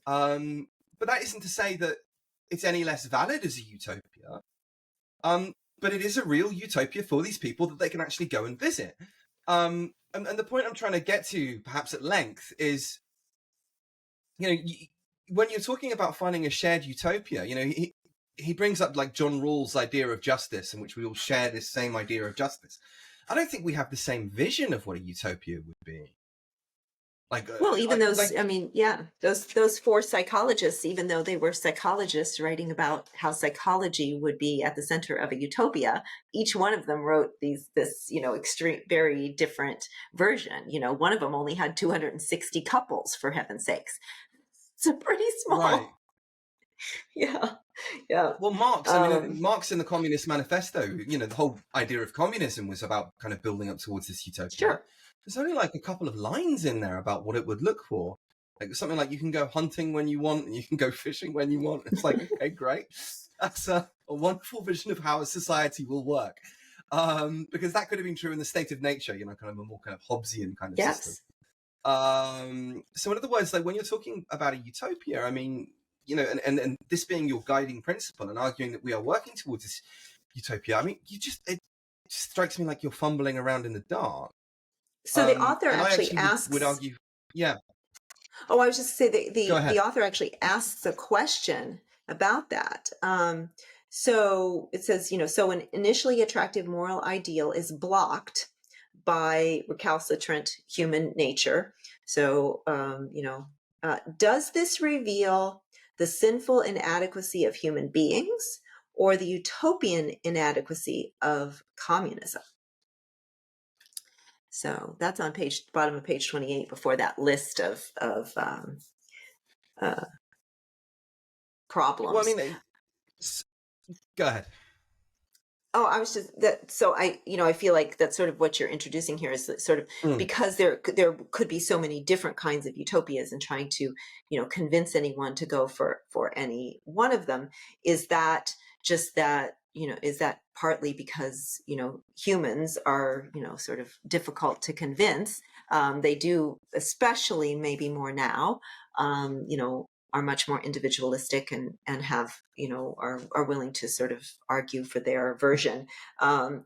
But that isn't to say that it's any less valid as a utopia. But it is a real utopia for these people that they can actually go and visit. And the point I'm trying to get to, perhaps at length, is, when you're talking about finding a shared utopia, he brings up like John Rawls' idea of justice, in which we all share this same idea of justice. I don't think we have the same vision of what a utopia would be. Well, even those four psychologists, even though they were psychologists writing about how psychology would be at the center of a utopia, each one of them wrote this extreme, very different version. One of them only had 260 couples, for heaven's sakes. It's a pretty small. Right. Yeah. Well, Marx in the Communist Manifesto, the whole idea of communism was about kind of building up towards this utopia. Sure. There's only like a couple of lines in there about what it would look for. Like something like you can go hunting when you want and you can go fishing when you want. It's like, okay, great. That's a wonderful vision of how a society will work. Because that could have been true in the state of nature, kind of a more kind of Hobbesian kind of system. So in other words, like when you're talking about a utopia, I mean, and this being your guiding principle and arguing that we are working towards this utopia, I mean, it just strikes me like you're fumbling around in the dark. So the author actually asks... would argue, yeah. Oh, I was just going to say the author actually asks a question about that. So it says, so an initially attractive moral ideal is blocked by recalcitrant human nature. So, does this reveal the sinful inadequacy of human beings or the utopian inadequacy of communism? So that's on bottom of page 28 before that list of problems. Well, I mean, go ahead. Oh, I was just that. So I feel like that's sort of what you're introducing here is sort of because there could be so many different kinds of utopias, and trying to convince anyone to go for any one of them. Is that just that? Is that partly because humans are sort of difficult to convince? They do, especially maybe more now. Are much more individualistic and have are willing to sort of argue for their version,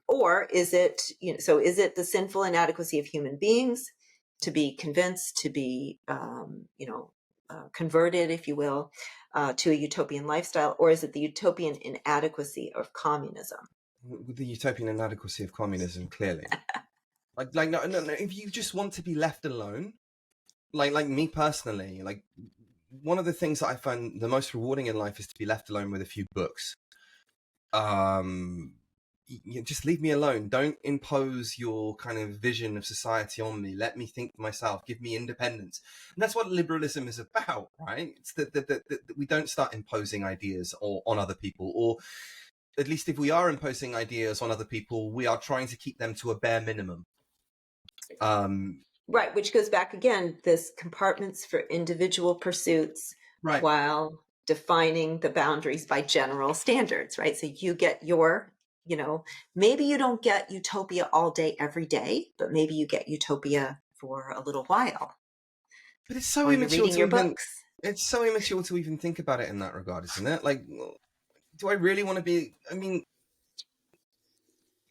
or is it is it the sinful inadequacy of human beings to be convinced, to be converted, if you will, to a utopian lifestyle, or is it the utopian inadequacy of communism? The utopian inadequacy of communism, clearly. No. If you just want to be left alone, like me personally, like one of the things that I find the most rewarding in life is to be left alone with a few books. Just leave me alone. Don't impose your kind of vision of society on me. Let me think for myself. Give me independence. And that's what liberalism is about, right? It's that we don't start imposing ideas on other people, or at least if we are imposing ideas on other people, we are trying to keep them to a bare minimum. Right, which goes back again, this compartments for individual pursuits, right, while defining the boundaries by general standards, right? So you get your, maybe you don't get utopia all day, every day, but maybe you get utopia for a little while. But it's so immature to books. It's so immature to even think about it in that regard, isn't it? Like, do I really want to be? I mean,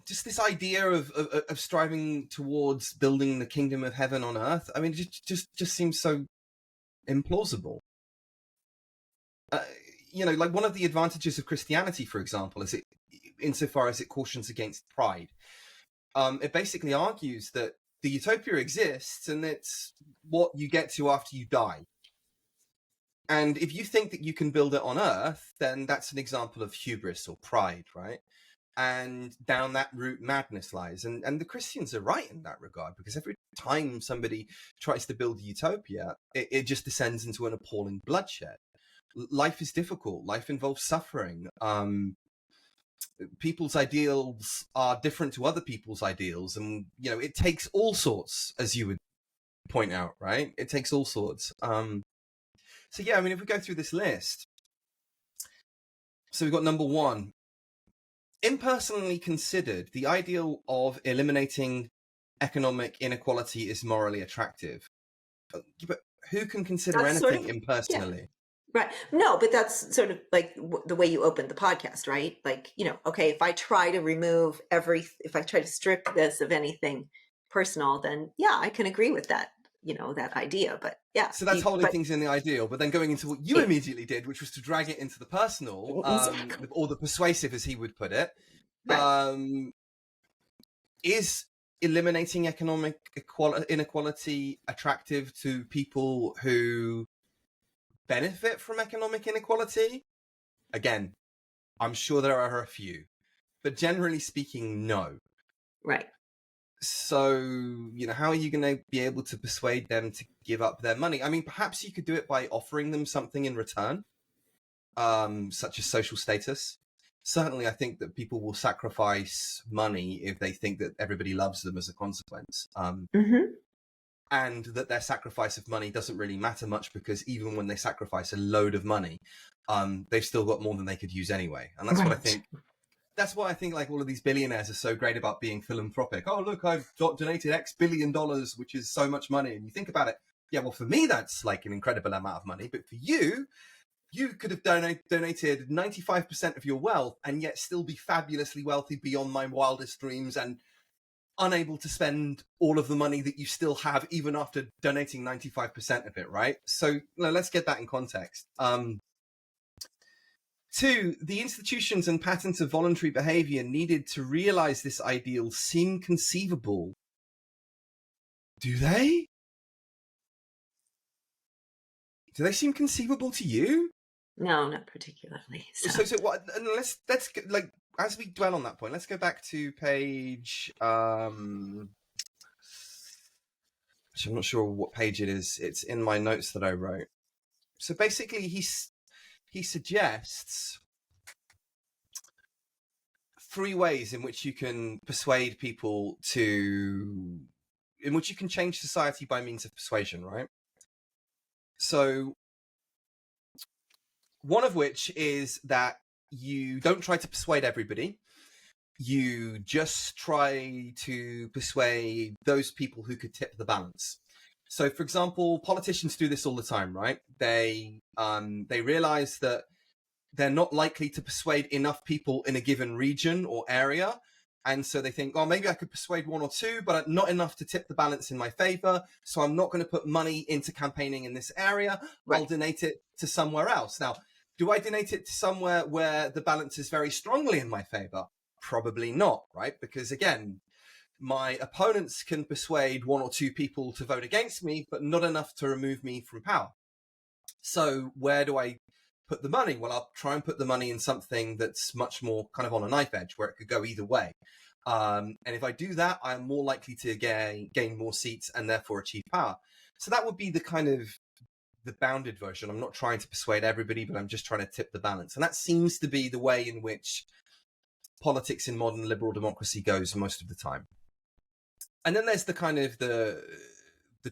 just this idea of striving towards building the kingdom of heaven on earth. I mean, it just seems so implausible. Like one of the advantages of Christianity, for example, is insofar as it cautions against pride. It basically argues that the utopia exists and it's what you get to after you die. And if you think that you can build it on earth, then that's an example of hubris or pride, right? And down that route, madness lies. And the Christians are right in that regard, because every time somebody tries to build a utopia, it just descends into an appalling bloodshed. Life is difficult. Life involves suffering. People's ideals are different to other people's ideals. And, it takes all sorts, as you would point out, right? It takes all sorts. So, yeah, I mean, if we go through this list, so we've got number one, impersonally considered, the ideal of eliminating economic inequality is morally attractive. But who can consider anything impersonally? Right. No, but that's sort of like the way you opened the podcast, right? Like, okay, if I try to strip this of anything personal, then yeah, I can agree with that, that idea. But yeah. So that's holding things in the ideal, but then going into what you immediately did, which was to drag it into the personal, exactly. or the persuasive, as he would put it. Right. Is eliminating economic inequality attractive to people who benefit from economic inequality? Again, I'm sure there are a few, but generally speaking, no. Right. So, how are you going to be able to persuade them to give up their money? I mean, perhaps you could do it by offering them something in return, such as social status. Certainly, I think that people will sacrifice money if they think that everybody loves them as a consequence. And that their sacrifice of money doesn't really matter much, because even when they sacrifice a load of money, they've still got more than they could use anyway. And that's what I think. That's why I think like all of these billionaires are so great about being philanthropic. Oh, look, I've donated X billion dollars, which is so much money. And you think about it. Yeah, well, for me, that's like an incredible amount of money. But for you could have donated 95% of your wealth and yet still be fabulously wealthy beyond my wildest dreams and unable to spend all of the money that you still have, even after donating 95% of it, right? So let's get that in context. 2, the institutions and patterns of voluntary behavior needed to realize this ideal seem conceivable. Do they? Do they seem conceivable to you? No, not particularly. So what? Let's like, as we dwell on that point, let's go back to page. Which I'm not sure what page it is. It's in my notes that I wrote. So basically, he suggests 3 ways in which you can persuade people in which you can change society by means of persuasion, right? So one of which is that you don't try to persuade everybody. You just try to persuade those people who could tip the balance. So, for example, politicians do this all the time, right? They realize that they're not likely to persuade enough people in a given region or area. And so they think, oh, maybe I could persuade 1 or 2, but not enough to tip the balance in my favor. So I'm not going to put money into campaigning in this area. Right. I'll donate it to somewhere else. Now, do I donate it to somewhere where the balance is very strongly in my favor? Probably not, right? Because again, my opponents can persuade 1 or 2 people to vote against me, but not enough to remove me from power. So where do I put the money? Well, I'll try and put the money in something that's much more kind of on a knife edge, where it could go either way. And if I do that, I'm more likely to gain more seats and therefore achieve power. So that would be the kind of the bounded version. I'm not trying to persuade everybody, but I'm just trying to tip the balance. And that seems to be the way in which politics in modern liberal democracy goes most of the time. And then there's the kind of the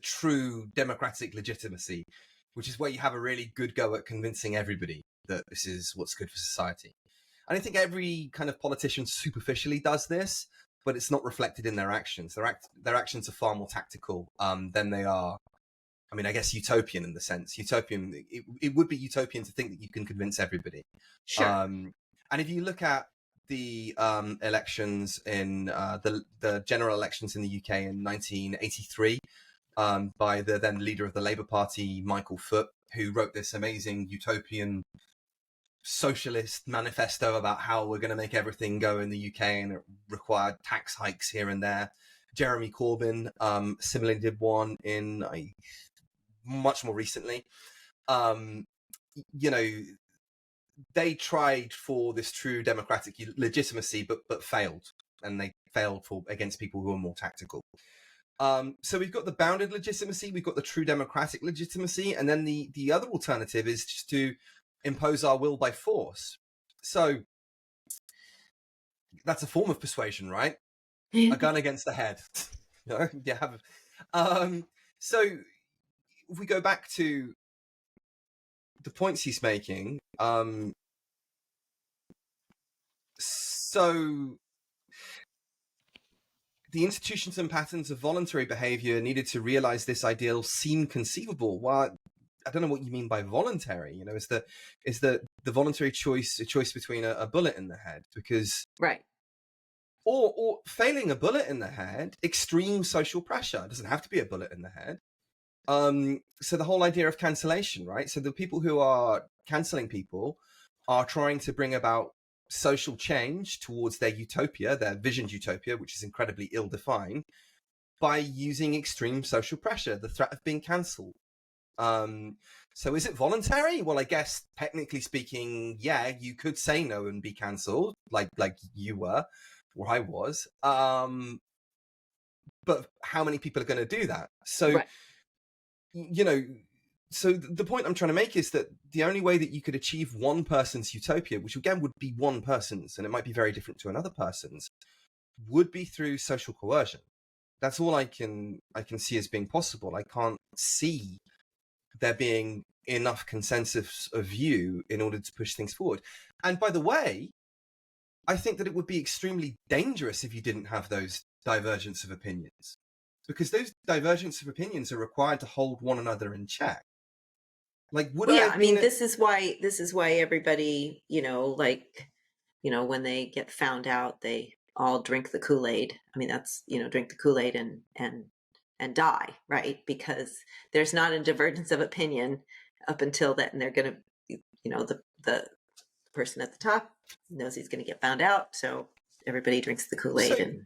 true democratic legitimacy, which is where you have a really good go at convincing everybody that this is what's good for society. And I think every kind of politician superficially does this, but it's not reflected in their actions. Their actions are far more tactical than they are, I mean, I guess utopian in the sense. Utopian, it would be utopian to think that you can convince everybody. Sure. And if you look at the elections in the general elections in the UK in 1983, by the then leader of the Labour Party, Michael Foot, who wrote this amazing utopian socialist manifesto about how we're going to make everything go in the UK, and it required tax hikes here and there. Jeremy Corbyn similarly did one in much more recently. They tried for this true democratic legitimacy, but failed, and they failed against people who are more tactical. So we've got the bounded legitimacy, we've got the true democratic legitimacy, and then the other alternative is just to impose our will by force. So that's a form of persuasion, right? A gun against the head. So if we go back to the points he's making, So the institutions and patterns of voluntary behavior needed to realize this ideal seem conceivable. Well, I don't know what you mean by voluntary. You know, is the voluntary choice a choice between a bullet in the head? Because right, or failing a bullet in the head, extreme social pressure. It doesn't have to be a bullet in the head. So the whole idea of cancellation, right? So the people who are canceling people are trying to bring about social change towards their utopia, their visioned utopia, which is incredibly ill-defined, by using extreme social pressure, the threat of being cancelled. So is it voluntary? Well, I guess technically speaking, yeah, you could say no and be cancelled, like you were, or I was. But how many people are going to do that? So, right. you know, so the point I'm trying to make is that the only way that you could achieve one person's utopia, which again would be one person's, and it might be very different to another person's, would be through social coercion. That's all I can see as being possible. I can't see there being enough consensus of view in order to push things forward. And by the way, I think that it would be extremely dangerous if you didn't have those divergence of opinions, because those divergence of opinions are required to hold one another in check. Like, would I mean, this is why everybody, when they get found out, they all drink the Kool-Aid. I mean, that's, drink the Kool-Aid and die, right? Because there's not a divergence of opinion up until that, and they're going to, the person at the top knows he's going to get found out, so everybody drinks the Kool-Aid.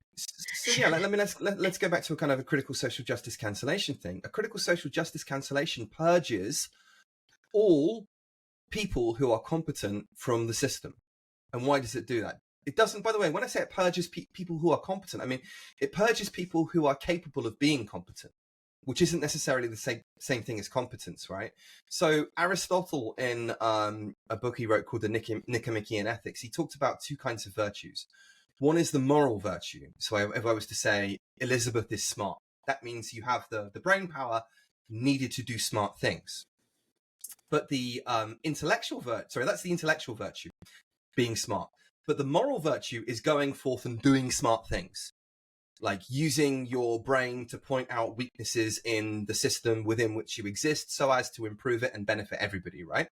Let's go back to a kind of a critical social justice cancellation thing. A critical social justice cancellation purges all people who are competent from the system. And why does it do that? It doesn't, by the way, when I say it purges people who are competent, I mean, it purges people who are capable of being competent, which isn't necessarily the same thing as competence, right? So Aristotle, in a book he wrote called the Nicomachean Ethics, he talked about two kinds of virtues. One is the moral virtue. So if I was to say Elizabeth is smart, that means you have the brain power needed to do smart things. But the intellectual virtue, that's the intellectual virtue, being smart. But the moral virtue is going forth and doing smart things, like using your brain to point out weaknesses in the system within which you exist so as to improve it and benefit everybody, right?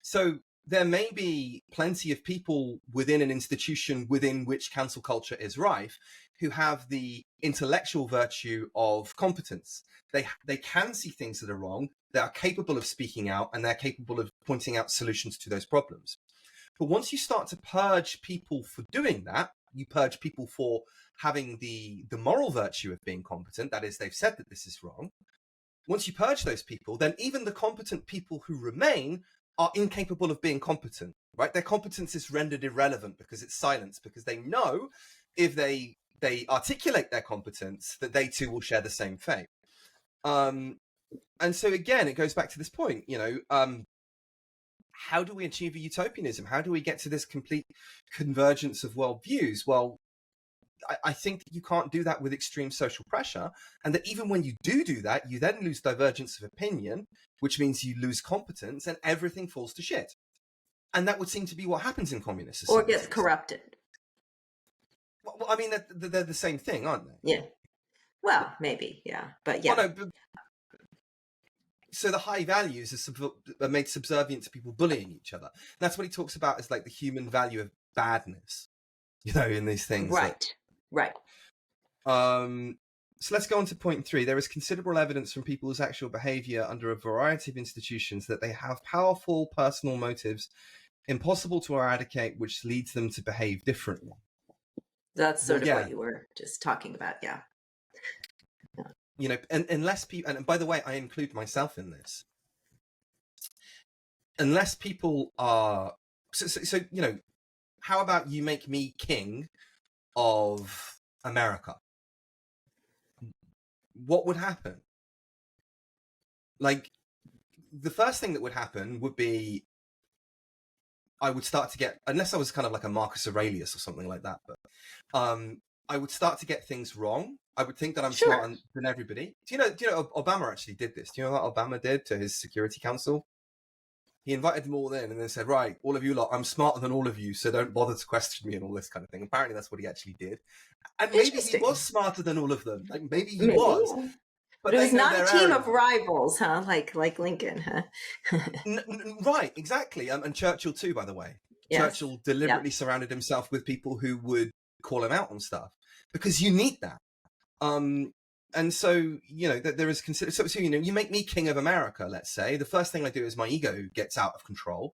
So there may be plenty of people within an institution within which cancel culture is rife who have the intellectual virtue of competence. They can see things that are wrong, they are capable of speaking out, and they're capable of pointing out solutions to those problems. But once you start to purge people for doing that, you purge people for having the moral virtue of being competent, that is, they've said that this is wrong. Once you purge those people, then even the competent people who remain are incapable of being competent, right? Their competence is rendered irrelevant because it's silenced, because they know if they articulate their competence, that they too will share the same fate. And so again, it goes back to this point, how do we achieve a utopianism? How do we get to this complete convergence of worldviews? Well, I think that you can't do that with extreme social pressure, and that even when you do that, you then lose divergence of opinion, which means you lose competence, and everything falls to shit. And that would seem to be what happens in communist societies. Or gets corrupted. Well, I mean, they're the same thing, aren't they? Yeah. Well, maybe, yeah. But yeah. Well, no, so the high values are made subservient to people bullying each other. And that's what he talks about as like the human value of badness, in these things. Right. So let's go on to point 3. There is considerable evidence from people's actual behavior under a variety of institutions that they have powerful personal motives impossible to eradicate, which leads them to behave differently. That's sort of what you were just talking about, yeah. And unless people, and by the way, I include myself in this, unless people are, so how about you make me king of America? What would happen? Like, the first thing that would happen would be I would start to get, unless I was kind of like a Marcus Aurelius or something like that, but I would start to get things wrong. I would think that I'm smarter than everybody. Do you know Obama actually did this? Do you know what Obama did to his Security Council? he invited them all in and then said, right, all of you lot, I'm smarter than all of you, so don't bother to question me and all this kind of thing. Apparently that's what he actually did. And maybe he was smarter than all of them. Like maybe he was. Yeah. But it was not a team area. of rivals, huh? Like Lincoln, huh? Right, exactly. And Churchill too, by the way. Yes. Churchill deliberately surrounded himself with people who would call him out on stuff because you need that. And so, you know, there is so you know, you make me king of America, let's say. The first thing I do is my ego gets out of control.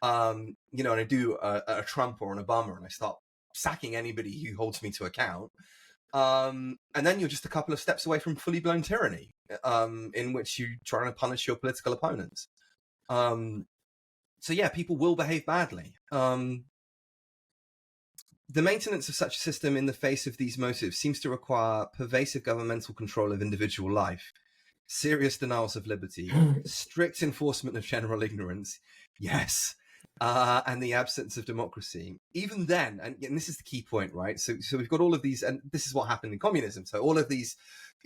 You know, and I do a Trump or an Obama and I start sacking anybody who holds me to account. And then you're just a couple of steps away from fully blown tyranny, in which you try to punish your political opponents. So yeah, people will behave badly. The maintenance of such a system in the face of these motives seems to require pervasive governmental control of individual life, serious denials of liberty, strict enforcement of general ignorance, yes, and the absence of democracy. Even then, and this is the key point, right? So we've got all of these, and this is what happened in communism. So all of these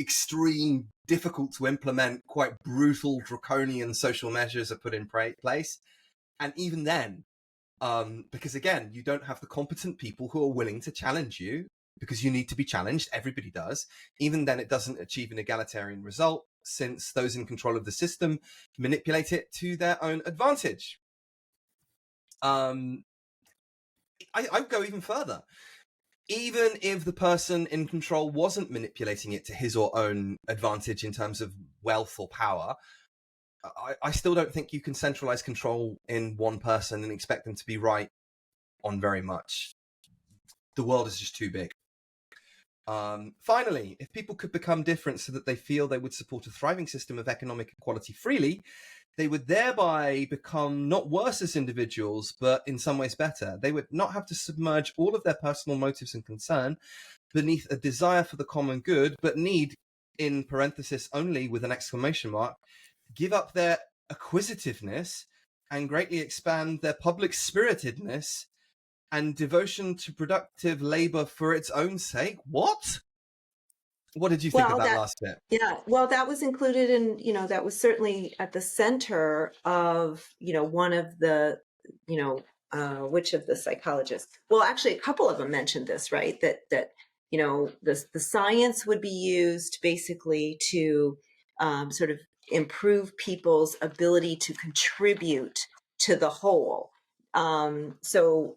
extreme, difficult to implement, quite brutal, draconian social measures are put in place. And even then, because again, you don't have the competent people who are willing to challenge you because you need to be challenged. Everybody does. Even then, it doesn't achieve an egalitarian result since those in control of the system manipulate it to their own advantage. I would go even further. Even if the person in control wasn't manipulating it to his or own advantage in terms of wealth or power, I still don't think you can centralize control in one person and expect them to be right on very much. The world is just too big. Finally, if people could become different so that they feel they would support a thriving system of economic equality freely, they would thereby become not worse as individuals, but in some ways better. They would not have to submerge all of their personal motives and concern beneath a desire for the common good, but need, in parenthesis only with an exclamation mark, give up their acquisitiveness and greatly expand their public spiritedness and devotion to productive labor for its own sake. What did you think of that last bit? Yeah, well, that was included in, you know, that was certainly at the center of, you know, one of the, you know, which of the psychologists? Well, actually, a couple of them mentioned this, right? That you know, the science would be used basically to sort of improve people's ability to contribute to the whole. So,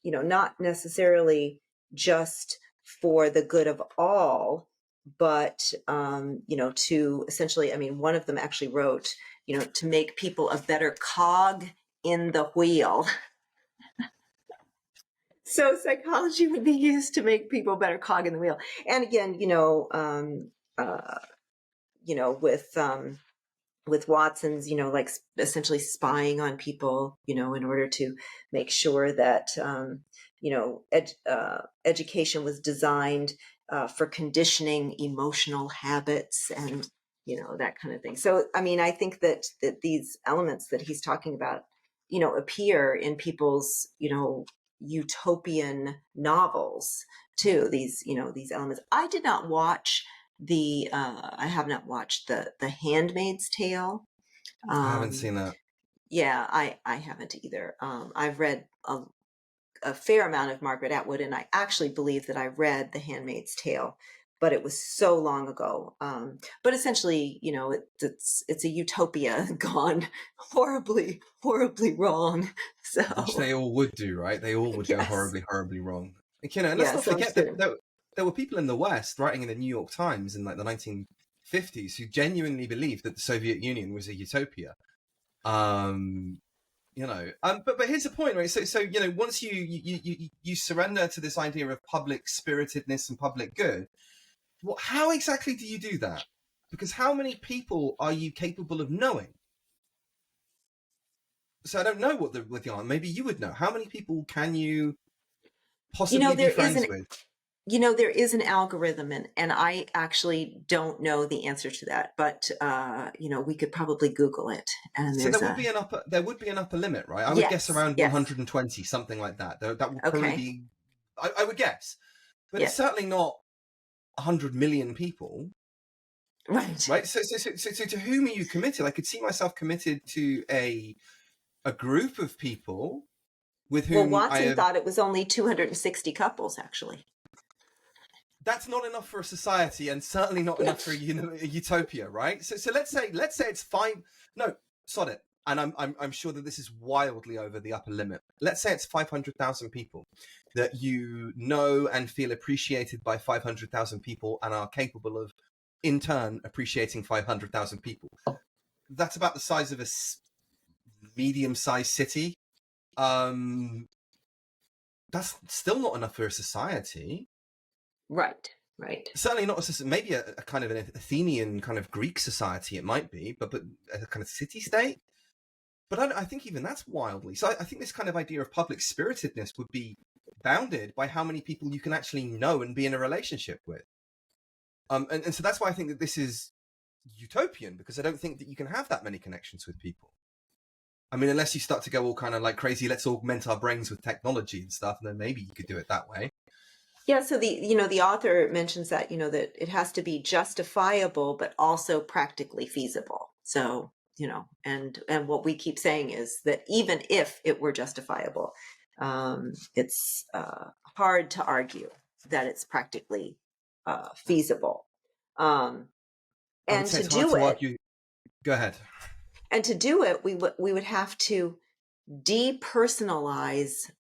you know, not necessarily just for the good of all, but, you know, to essentially, I mean, one of them actually wrote, you know, to make people a better cog in the wheel. So psychology would be used to make people a better cog in the wheel. And again, you know, with Watson's, you know, like essentially spying on people, you know, in order to make sure that, you know, education was designed for conditioning emotional habits and, you know, that kind of thing. So, I mean, I think that these elements that he's talking about, you know, appear in people's, you know, utopian novels too. These, you know, these elements. I did not watch I have not watched the Handmaid's Tale. I haven't seen that. Yeah, I haven't either. I've read a fair amount of Margaret Atwood, and I actually believe that I read The Handmaid's Tale, but it was so long ago. But essentially, you know, it's a utopia gone horribly, horribly wrong. So which they all would do, right? They all would go horribly, horribly wrong. You know, and let's not forget that there were people in the West writing in the New York Times in like the 1950s who genuinely believed that the Soviet Union was a utopia. You know, but here's the point, right? So you know, once you surrender to this idea of public spiritedness and public good, how exactly do you do that? Because how many people are you capable of knowing? So I don't know what the answer. Maybe you would know. How many people can you possibly be friends with? You know, there is an algorithm, and I actually don't know the answer to that, but you know, we could probably Google it. And so there would be an upper limit, right? I would guess around 120, something like that. That would probably be, I would guess, but it's certainly not 100 million people. Right. Right. So to whom are you committed? I could see myself committed to a group of people with Well, whom I Watson have. thought it was only 260 couples, actually. That's not enough for a society, and certainly not enough for a utopia, right? So let's say it's five. No, sod it. And I'm sure that this is wildly over the upper limit. Let's say it's 500,000 people that you know and feel appreciated by 500,000 people and are capable of, in turn, appreciating 500,000 people. That's about the size of a medium-sized city. That's still not enough for a society. Right. Right. Certainly not maybe a kind of an Athenian kind of Greek society. It might be, but a kind of city-state. But I think even that's wildly. So I think this kind of idea of public spiritedness would be bounded by how many people you can actually know and be in a relationship with. And so that's why I think that this is utopian, because I don't think that you can have that many connections with people. I mean, unless you start to go all kind of like crazy, let's augment our brains with technology and stuff, and then maybe you could do it that way. Yeah, so the author mentions that, that it has to be justifiable, but also practically feasible. So, and what we keep saying is that even if it were justifiable, it's hard to argue that it's practically feasible. And to do it, go ahead. And to do it, we would have to depersonalize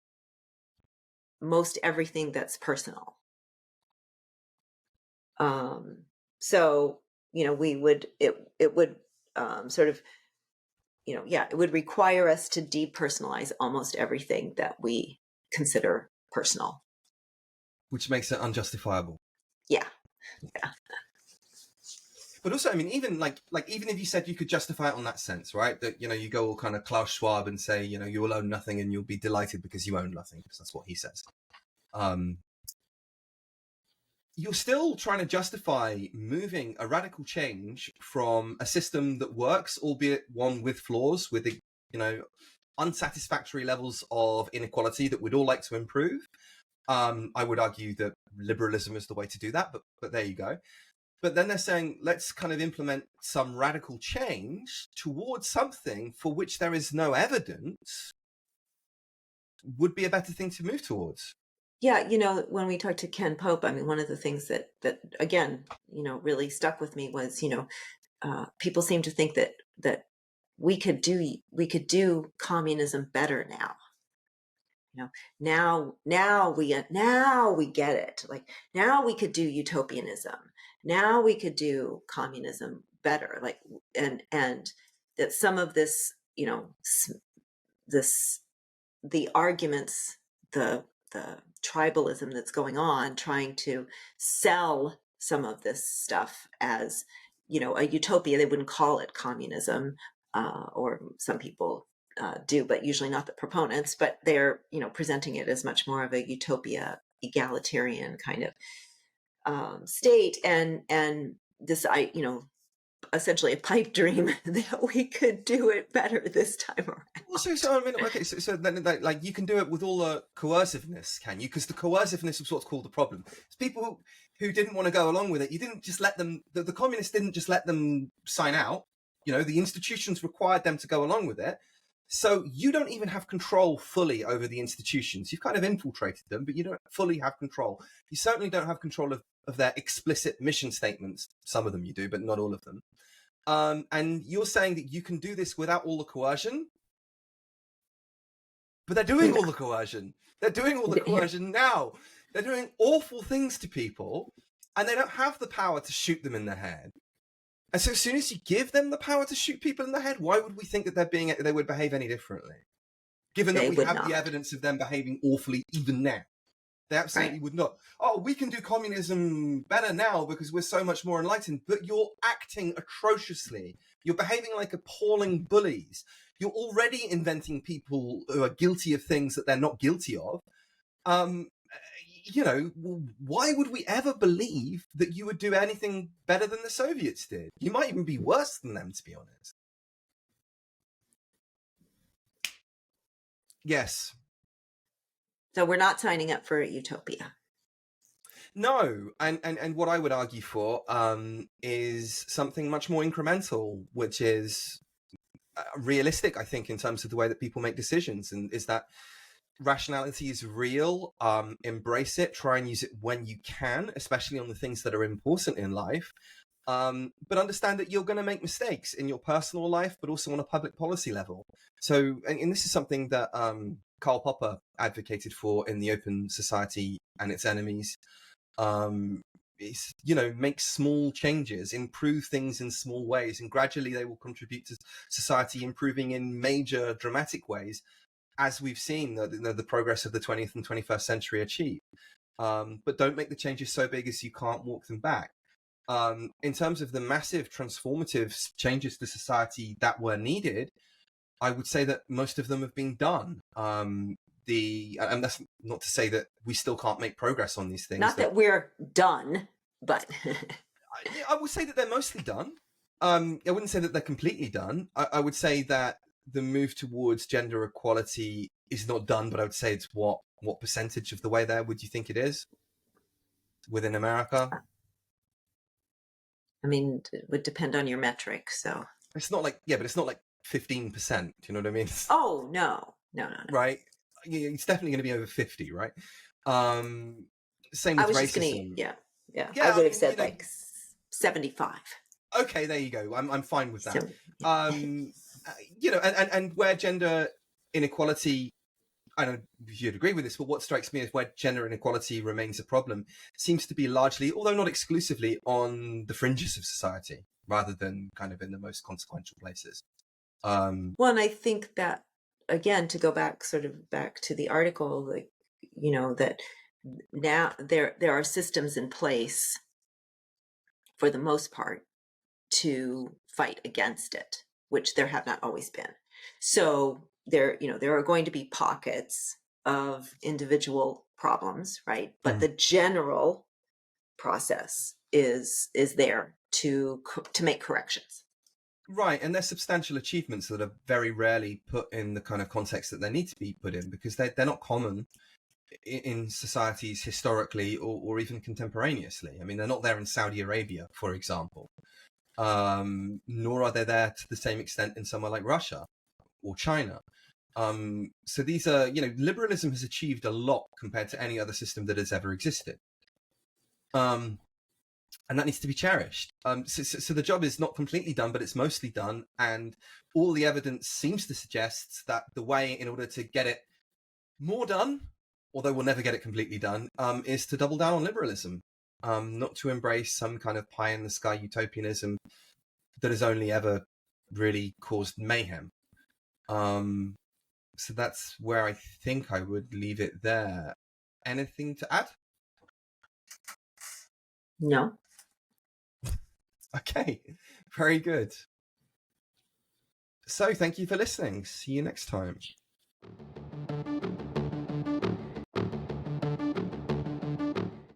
most everything that's personal. So, we would, it would sort of, it would require us to depersonalize almost everything that we consider personal. Which makes it unjustifiable. Yeah. But also, I mean, even even if you said you could justify it on that sense, right? That, you go all kind of Klaus Schwab and say, you will own nothing and you'll be delighted because you own nothing, because that's what he says. You're still trying to justify moving a radical change from a system that works, albeit one with flaws, with, unsatisfactory levels of inequality that we'd all like to improve. I would argue that liberalism is the way to do that, but there you go. But then they're saying, let's kind of implement some radical change towards something for which there is no evidence would be a better thing to move towards. Yeah, when we talked to Ken Pope, I mean, one of the things that again, really stuck with me was, people seem to think that we could do communism better now. Now we get it. Like, now we could do utopianism. Now we could do communism better. Like, and that some of this, the arguments, the tribalism that's going on, trying to sell some of this stuff as, a utopia. They wouldn't call it communism, or some people do, but usually not the proponents, but they're, presenting it as much more of a utopia, egalitarian kind of state. And this, essentially a pipe dream that we could do it better this time around. So I mean, okay, so then like you can do it with all the coerciveness, can you? Because the coerciveness was what's called the problem. It's people who didn't want to go along with it. You didn't just let them. The communists didn't just let them sign out. The institutions required them to go along with it. So you don't even have control fully over the institutions. You've kind of infiltrated them, but you don't fully have control. You certainly don't have control of their explicit mission statements. Some of them you do, but not all of them. And you're saying that you can do this without all the coercion? But they're doing all the coercion. They're doing all the coercion now. They're doing awful things to people, and they don't have the power to shoot them in the head. And so as soon as you give them the power to shoot people in the head, why would we think that they would behave any differently? Given that we have the evidence of them behaving awfully even now. They absolutely would not. Oh, we can do communism better now because we're so much more enlightened, but you're acting atrociously. You're behaving like appalling bullies. You're already inventing people who are guilty of things that they're not guilty of. Why would we ever believe that you would do anything better than the Soviets did? You might even be worse than them, to be honest. Yes. So we're not signing up for a utopia. No, and what I would argue for is something much more incremental, which is realistic, I think, in terms of the way that people make decisions, and is that rationality is real. Embrace it, try and use it when you can, especially on the things that are important in life. But understand that you're going to make mistakes in your personal life, but also on a public policy level. So, and this is something that Karl Popper advocated for in The Open Society and Its Enemies. Is, make small changes, improve things in small ways, and gradually they will contribute to society improving in major, dramatic ways, as we've seen the progress of the 20th and 21st century achieve. But don't make the changes so big as you can't walk them back. In terms of the massive transformative changes to society that were needed, I would say that most of them have been done. And that's not to say that we still can't make progress on these things. Not that we're done, but I would say that they're mostly done. I wouldn't say that they're completely done. I would say that the move towards gender equality is not done, but I would say it's what percentage of the way there would you think it is within America? I mean, it would depend on your metric. So it's not like, but it's not like 15%. Do you know what I mean? Oh, no. Right. It's definitely going to be over 50, right? Same with racism. Yeah. I would have said like 75. Okay, there you go. I'm fine with that. And where gender inequality, I don't know if you'd agree with this, but what strikes me as where gender inequality remains a problem seems to be largely, although not exclusively, on the fringes of society rather than kind of in the most consequential places. Well, and I think that, again, to go back to the article, like, that now there are systems in place for the most part to fight against it, which there have not always been. So there are going to be pockets of individual problems, right? But the general process is there to make corrections. Right, and there's substantial achievements that are very rarely put in the kind of context that they need to be put in, because they're not common in societies historically or even contemporaneously. I mean, they're not there in Saudi Arabia, for example, nor are they there to the same extent in somewhere like Russia or China. So these are, liberalism has achieved a lot compared to any other system that has ever existed. And that needs to be cherished. So the job is not completely done, but it's mostly done. And all the evidence seems to suggest that the way in order to get it more done, although we'll never get it completely done, is to double down on liberalism, not to embrace some kind of pie-in-the-sky utopianism that has only ever really caused mayhem. So that's where I think I would leave it there. Anything to add? No. Okay, very good. So thank you for listening. See you next time.